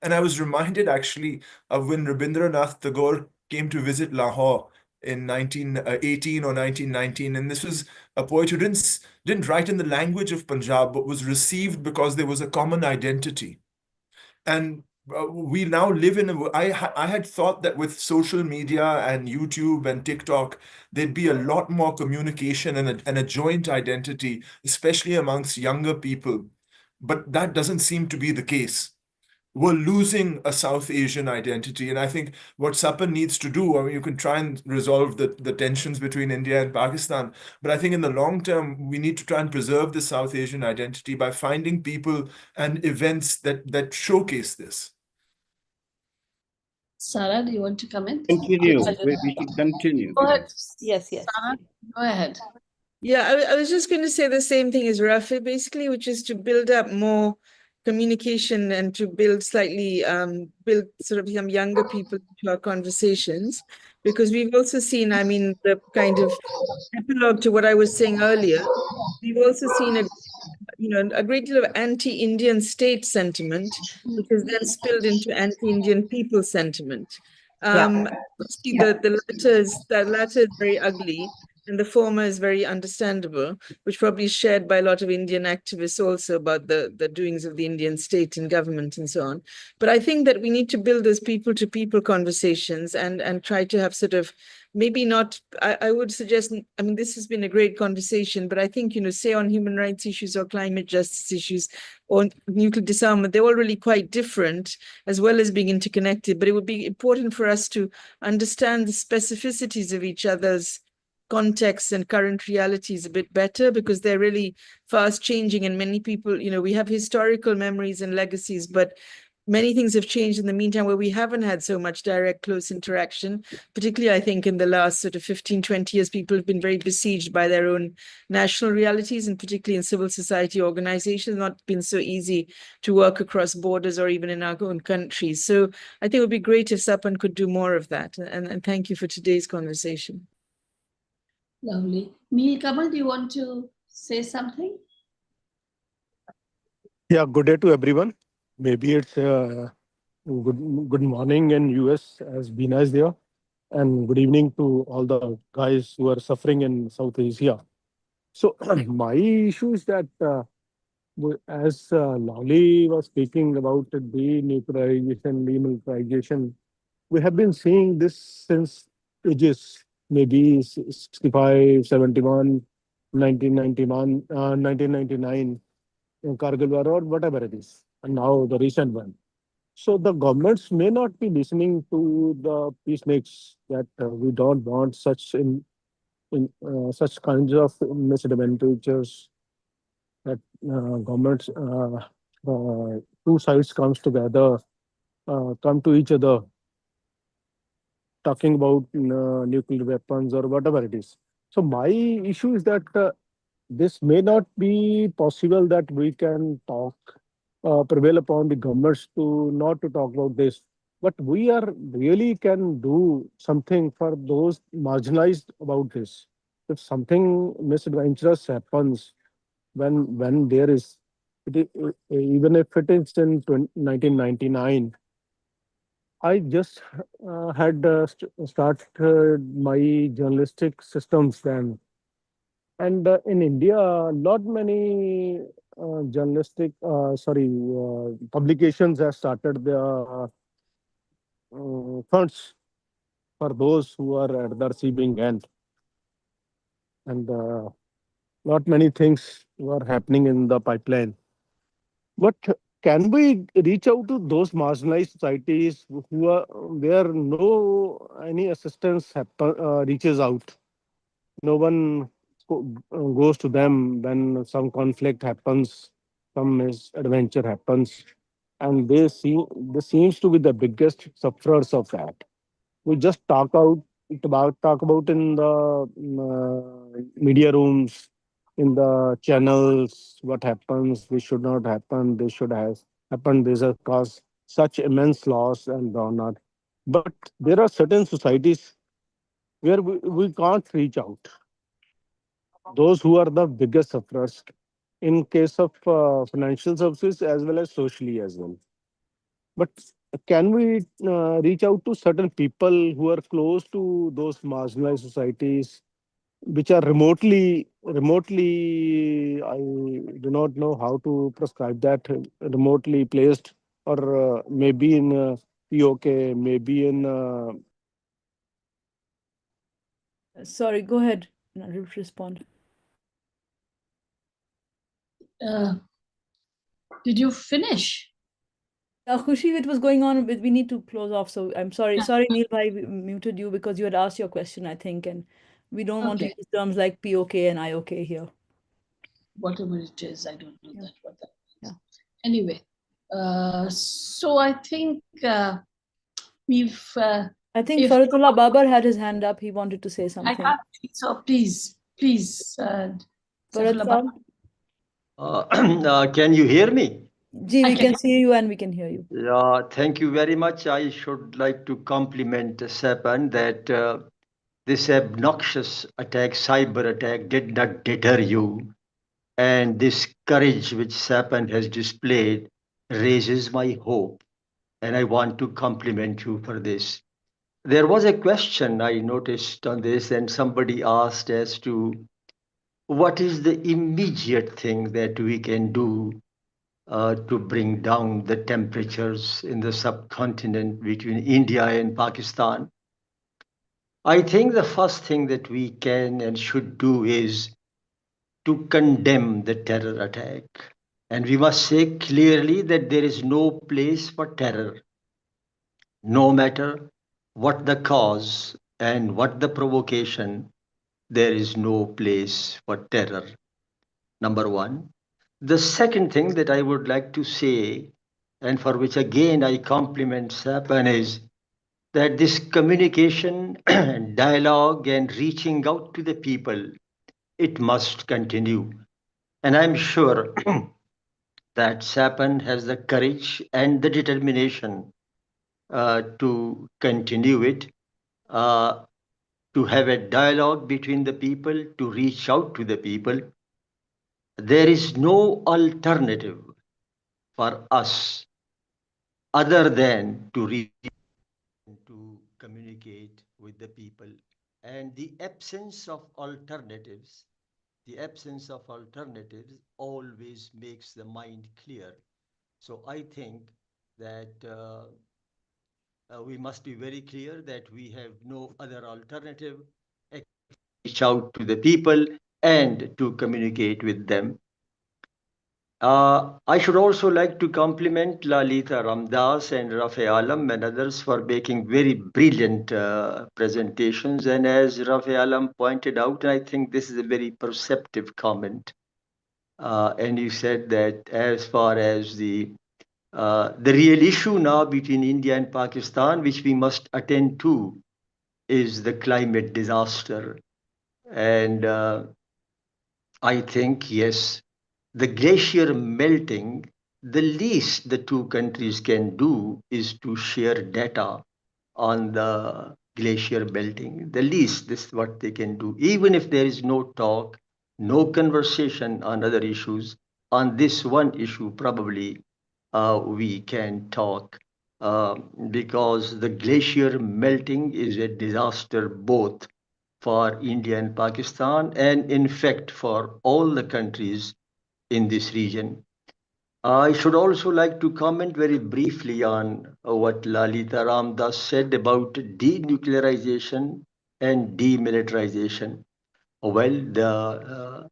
And I was reminded actually of when Rabindranath Tagore came to visit Lahore in 1918 or 1919. And this was a poet who didn't write in the language of Punjab, but was received because there was a common identity. And we now live I had thought that with social media and YouTube and TikTok, there'd be a lot more communication and a joint identity, especially amongst younger people. But that doesn't seem to be the case. We're losing a South Asian identity. And I think what Sapan needs to do, you can try and resolve the tensions between India and Pakistan. But I think in the long term, we need to try and preserve the South Asian identity by finding people and events that showcase this. Sarah, do you want to comment? Continue. We should continue. Go ahead. Yes. Sarah, go ahead. Yeah, I was just going to say the same thing as Rafi, basically, which is to build up more communication and to build build sort of some younger people into our conversations, because we've also seen, the kind of epilogue to what I was saying earlier, we've also seen a great deal of anti-Indian state sentiment, which has then spilled into anti-Indian people sentiment. The latter is very ugly. And the former is very understandable, which probably is shared by a lot of Indian activists also about the doings of the Indian state and government and so on. But I think that we need to build those people-to-people conversations and try to have sort of maybe not, I would suggest, I mean, this has been a great conversation, but I think, say on human rights issues or climate justice issues or nuclear disarmament, they're all really quite different as well as being interconnected. But it would be important for us to understand the specificities of each other's contexts and current realities a bit better, because they're really fast changing, and many people, we have historical memories and legacies, but many things have changed in the meantime where we haven't had so much direct close interaction. Particularly, I think in the last sort of 15, 20 years, people have been very besieged by their own national realities, and particularly in civil society organizations, not been so easy to work across borders or even in our own countries. So I think it would be great if Sapan could do more of that. And thank you for today's conversation. Lovely. Neil Kamal, do you want to say something? Yeah, good day to everyone. Maybe it's good morning in US as Beena is there, and good evening to all the guys who are suffering in South Asia. So my issue is that as Lali was speaking about denuclearization, demilitarization, we have been seeing this since ages, maybe 65, 71, 1991, 1999. In Kargil war or whatever it is, and now the recent one. So the governments may not be listening to the peacemakers that we don't want such kinds of misadventures, that governments, two sides comes together, come to each other, talking about nuclear weapons or whatever it is. So my issue is that this may not be possible that we can prevail upon the governments to not to talk about this, but we are really can do something for those marginalized about this. If something misadventurous happens when there is, even if it is in 1999, I just had started my journalistic systems then. And in India, not many publications have started their funds for those who are at the receiving end. And not many things were happening in the pipeline. But can we reach out to those marginalized societies who are where no any assistance reaches out? No one goes to them when some conflict happens, some misadventure happens, and they seems to be the biggest sufferers of that. We just talk about in the media rooms, in the channels, what happens, this should not happen, this should have happened, this has caused such immense loss and not. But there are certain societies where we can't reach out, those who are the biggest sufferers in case of financial services as well as socially as well. But can we reach out to certain people who are close to those marginalized societies, which are remotely, I do not know how to prescribe that, remotely placed, or maybe in POK, maybe in Sorry, go ahead. I'll respond. Did you finish? Khushi, it was going on, we need to close off. So I'm sorry. Yeah. Sorry, Neil, I muted you because you had asked your question, I think, and we don't want to Okay. use terms like POK and IOK here. Whatever it is, I don't know Yeah. what that means. Yeah. Anyway, so I think we've. I think if Faratullah Babar had his hand up. He wanted to say I something. can't think so. Please, Farat Saifullah Saab? Can you hear me? Ji, I we can. can see you and we can hear you. Yeah, thank you very much. I should like to compliment Sapan that this obnoxious attack, cyber attack, did not deter you. And this courage which Sapan has displayed raises my hope. And I want to compliment you for this. there was a question I noticed on this, and somebody asked as to what is the immediate thing that we can do to bring down the temperatures in the subcontinent between India and Pakistan. I think the first thing that we can and should do is to condemn the terror attack. And we must say clearly that there is no place for terror, no matter what the cause and what the provocation, there is no place for terror. Number one. The second thing that I would like to say, and for which again I compliment Sapan, is that this communication and dialogue and reaching out to the people, it must continue. And I'm sure that Sapan has the courage and the determination to continue it, to have a dialogue between the people, to reach out to the people. There is no alternative for us other than to reach to communicate with the people. And the absence of alternatives always makes the mind clear. So I think that we must be very clear that we have no other alternative except to reach out to the people and to communicate with them. I should also like to compliment Lalita Ramdas and Rafe Alam and others for making very brilliant presentations. And as Rafe Alam pointed out, I think this is a very perceptive comment. And you said that as far as the real issue now between India and Pakistan, which we must attend to, is the climate disaster. And I think, yes, the glacier melting, the least the two countries can do is to share data on the glacier melting. The least, this is what they can do. Even if there is no talk, no conversation on other issues, on this one issue, probably we can talk because the glacier melting is a disaster both for India and Pakistan, and in fact for all the countries in this region. I should also like to comment very briefly on what Lalita Ramdas said about denuclearization and demilitarization. Well,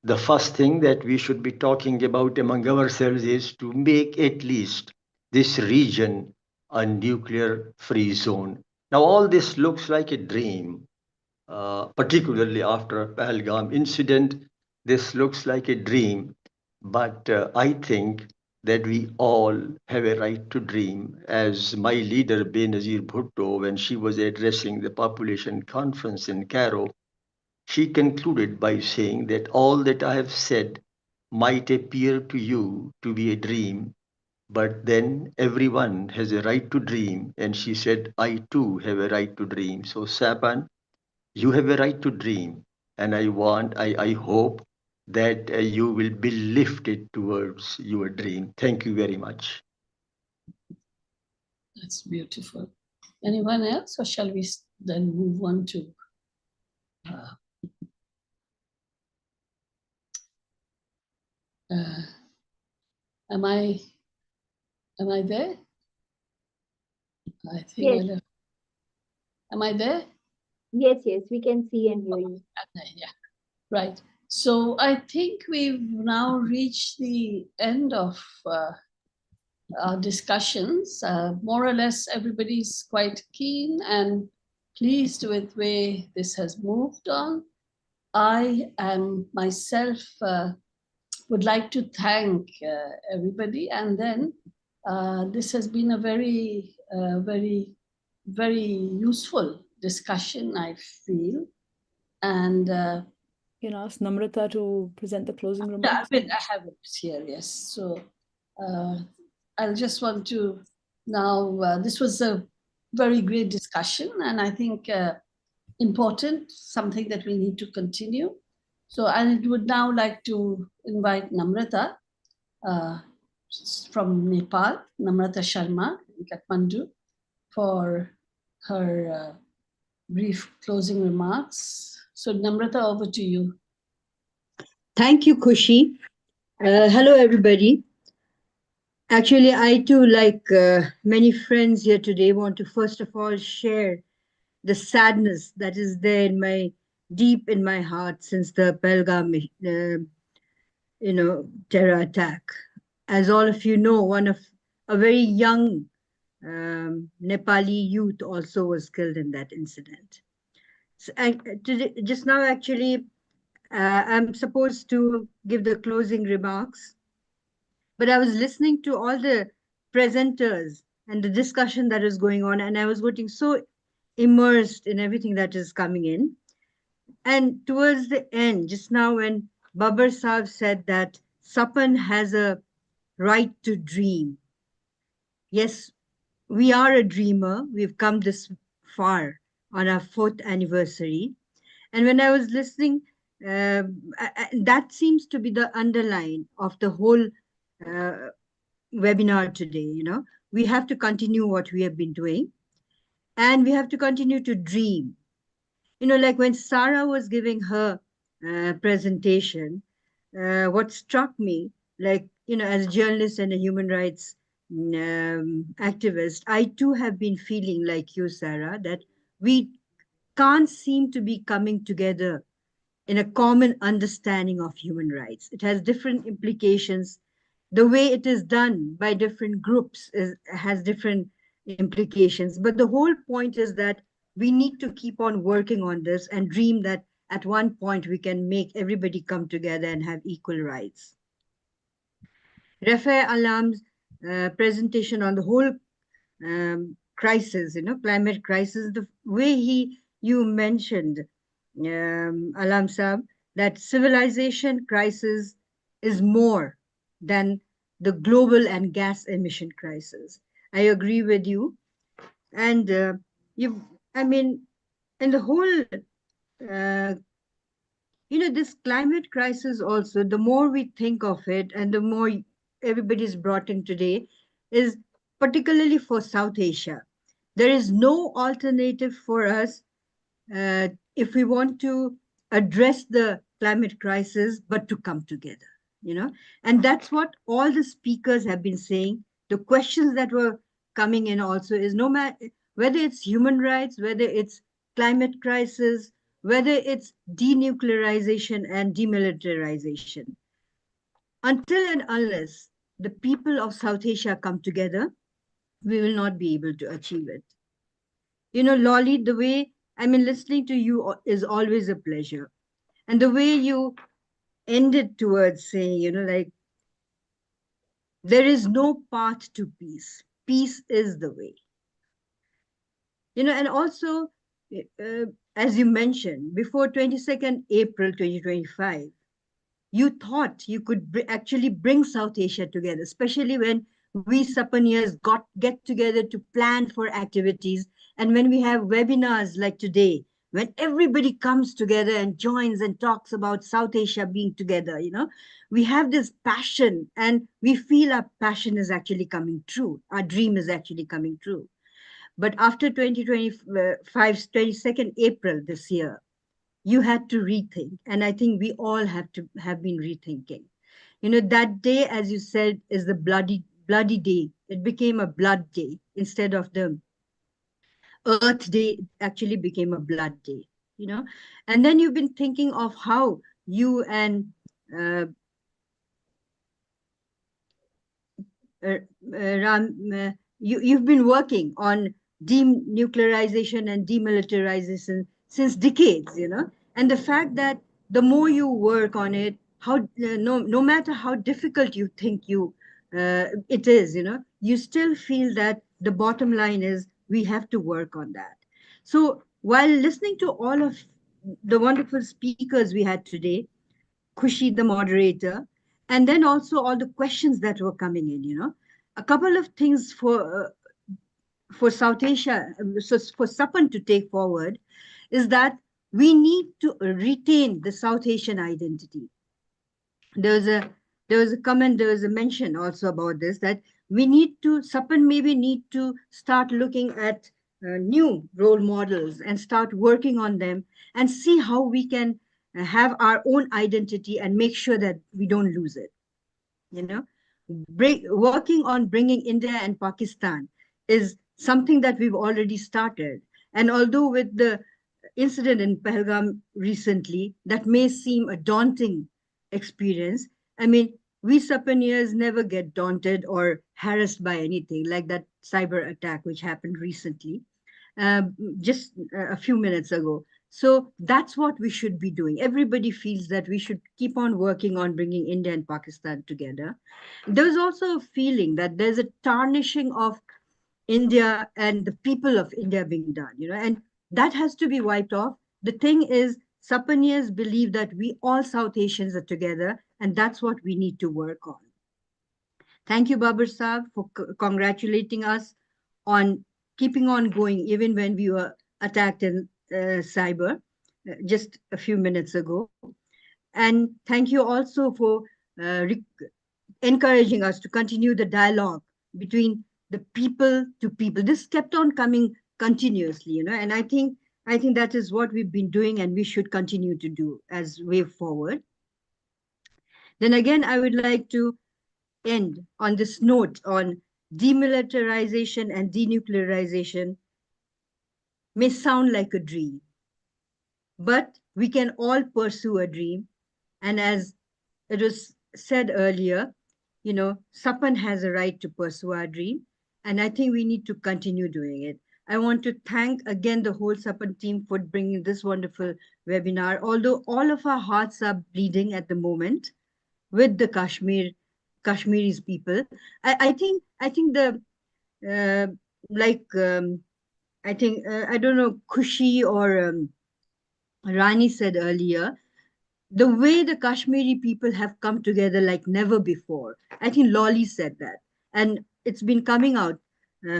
the first thing that we should be talking about among ourselves is to make at least this region a nuclear-free zone. Now, all this looks like a dream, particularly after a Pahalgam incident. This looks like a dream, but I think that we all have a right to dream. As my leader, Benazir Bhutto, when she was addressing the population conference in Cairo, she concluded by saying that all that I have said might appear to you to be a dream, but then everyone has a right to dream. And she said, I too have a right to dream. So, Sapan, you have a right to dream, and I hope that you will be lifted towards your dream. Thank you very much. That's beautiful. Anyone else, or shall we then move on to am I there? I think Yes. I left. Am I there? Yes, we can see and hear you. Okay, yeah, right. So I think we've now reached the end of our discussions. More or less, everybody's quite keen and pleased with the way this has moved on. I am myself would like to thank everybody, and then this has been a very, very useful discussion, I feel. And you can ask Namrata to present the closing remarks. I have it here, yes. So I'll just want to now, this was a very great discussion, and I think important, something that we need to continue. So I would now like to invite Namrata from Nepal, Namrata Sharma in Kathmandu, for her brief closing remarks. So Namrata, over to you. Thank you, Khushi. Hello, everybody. Actually, I too, like many friends here today, want to first of all share the sadness that is there in my deep in my heart since the Pahalgam, terror attack. As all of you know, a very young Nepali youth also was killed in that incident. So, just now, actually, I'm supposed to give the closing remarks, but I was listening to all the presenters and the discussion that is going on, and I was getting so immersed in everything that is coming in. And towards the end, just now, when Babar Saab said that Sapan has a right to dream. Yes, we are a dreamer. We've come this far on our 4th anniversary. And when I was listening, that seems to be the underline of the whole webinar today. We have to continue what we have been doing, and we have to continue to dream. Like when Sarah was giving her presentation, what struck me, like, as a journalist and a human rights activist, I too have been feeling like you, Sarah, that we can't seem to be coming together in a common understanding of human rights. It has different implications. The way it is done by different groups has different implications. But the whole point is that we need to keep on working on this and dream that at one point we can make everybody come together and have equal rights. Rafael Alam's presentation on the whole crisis, climate crisis, the way you mentioned, Alam Saab, that civilization crisis is more than the global and gas emission crisis. I agree with you. And in the whole, this climate crisis also, the more we think of it and the more everybody's brought in today, is particularly for South Asia. There is no alternative for us if we want to address the climate crisis, but to come together, and that's what all the speakers have been saying. The questions that were coming in also is no matter whether it's human rights, whether it's climate crisis, whether it's denuclearization and demilitarization. Until and unless the people of South Asia come together, we will not be able to achieve it. Lolly, the way listening to you is always a pleasure. And the way you ended towards saying, like, there is no path to peace. Peace is the way. And also, as you mentioned, before 22nd April 2025, you thought you could actually bring South Asia together, especially when we Sapanias get together to plan for activities. And when we have webinars like today, when everybody comes together and joins and talks about South Asia being together, we have this passion and we feel our passion is actually coming true. Our dream is actually coming true. But after 22nd April this year, you had to rethink. And I think we all have been rethinking. That day, as you said, is the bloody day. It became a blood day instead of the Earth Day. It actually became a blood day, And then you've been thinking of how you and Ram, you've been working on denuclearization and demilitarization since decades, and the fact that the more you work on it, no matter how difficult you think it is, you still feel that the bottom line is we have to work on that. So while listening to all of the wonderful speakers we had today, Khushi, the moderator, and then also all the questions that were coming in, a couple of things for South Asia, so for Sapan to take forward, is that we need to retain the South Asian identity. There was a comment, there was a mention also about this, that Sapan maybe need to start looking at new role models and start working on them and see how we can have our own identity and make sure that we don't lose it. You know, working on bringing India and Pakistan is something that we've already started. And although with the incident in Pahalgam recently, that may seem a daunting experience. I mean, we Sapaniers never get daunted or harassed by anything like that cyber attack which happened recently, just a few minutes ago. So that's what we should be doing. Everybody feels that we should keep on working on bringing India and Pakistan together. There's also a feeling that there's a tarnishing of India and the people of India being done, and that has to be wiped off. The thing is, Sapaniers believe that we all South Asians are together, and that's what we need to work on. Thank you, Babar Saab, for congratulating us on keeping on going, even when we were attacked in cyber just a few minutes ago. And thank you also for encouraging us to continue the dialogue between the people to people. This kept on coming continuously, and I think that is what we've been doing and we should continue to do as way forward. Then again, I would like to end on this note on demilitarization and denuclearization may sound like a dream, but we can all pursue a dream. And as it was said earlier, Sapan has a right to pursue our dream. And I think we need to continue doing it. I want to thank again the whole Sapan team for bringing this wonderful webinar. Although all of our hearts are bleeding at the moment with the Kashmiris people, I think the I don't know, Khushi or Rani said earlier, the way the Kashmiri people have come together like never before. I think Lolly said that. And it's been coming out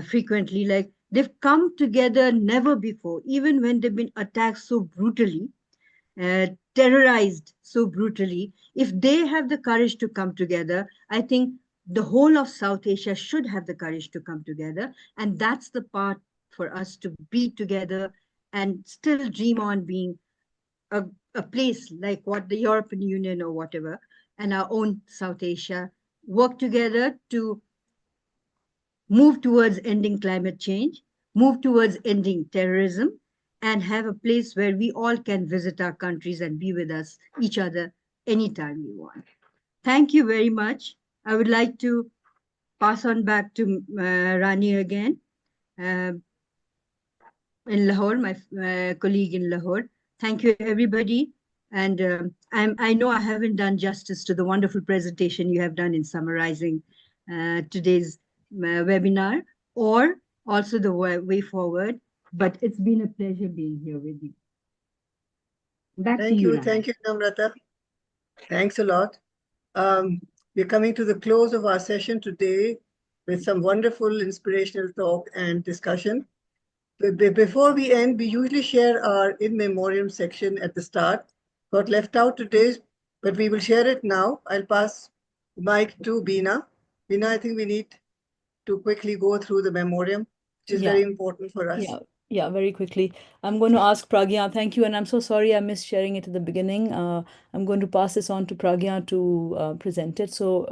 frequently, like they've come together never before, even when they've been attacked so brutally, terrorized so brutally. If they have the courage to come together, I think the whole of South Asia should have the courage to come together. And that's the part for us to be together and still dream on being a place like what the European Union or whatever, and our own South Asia work together to move towards ending climate change, move towards ending terrorism, and have a place where we all can visit our countries and be with us, each other, anytime we want. Thank you very much. I would like to pass on back to Rani again in Lahore, my colleague in Lahore. Thank you, everybody. And I know I haven't done justice to the wonderful presentation you have done in summarizing today's webinar or also the way forward, but it's been a pleasure being here with you. Back to you, Rani. Thank you, Namrata. Thanks a lot. We're coming to the close of our session today with some wonderful inspirational talk and discussion. Before we end, we usually share our in memoriam section at the start. Got left out today, but we will share it now. I'll pass the mic to Beena. Beena, I think we need to quickly go through the memoriam, which is very important for us. Yeah, very quickly. I'm going to ask Pragya. Thank you. And I'm so sorry I missed sharing it at the beginning. I'm going to pass this on to Pragya to present it. So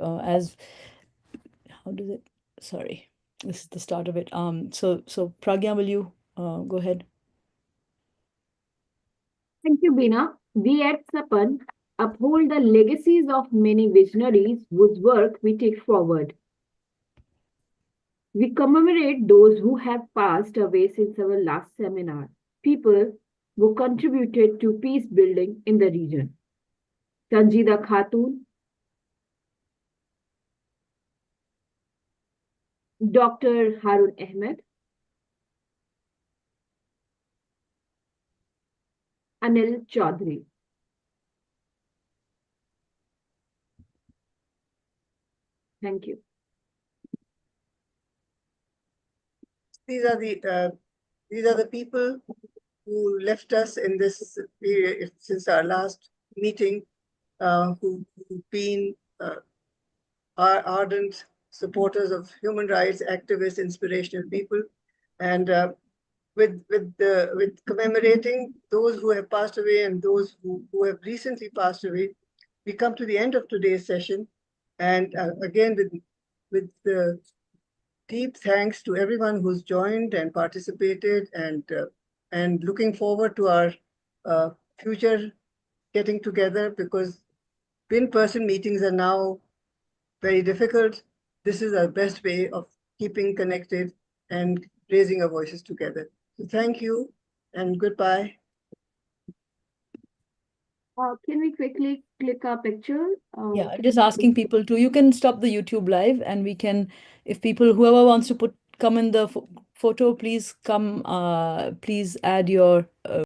how does it? Sorry, this is the start of it. So Pragya, will you go ahead? Thank you, Beena. We at Sapan uphold the legacies of many visionaries whose work we take forward. We commemorate those who have passed away since our last seminar, people who contributed to peace building in the region. Sanjida Khatun, Dr. Harun Ahmed, Anil Chaudhary. Thank you. These are the people who left us in this period since our last meeting, who've been our ardent supporters of human rights, activists, inspirational people. And with commemorating those who have passed away and those who have recently passed away, we come to the end of today's session. And again, with the deep thanks to everyone who's joined and participated, and looking forward to our future getting together, because in-person meetings are now very difficult. This is our best way of keeping connected and raising our voices together. So thank you and goodbye. Can we quickly click our picture? Yeah, I'm Can just we asking click- people to, you can stop the YouTube live and we can, if people, whoever wants to come in the photo, please come, please add your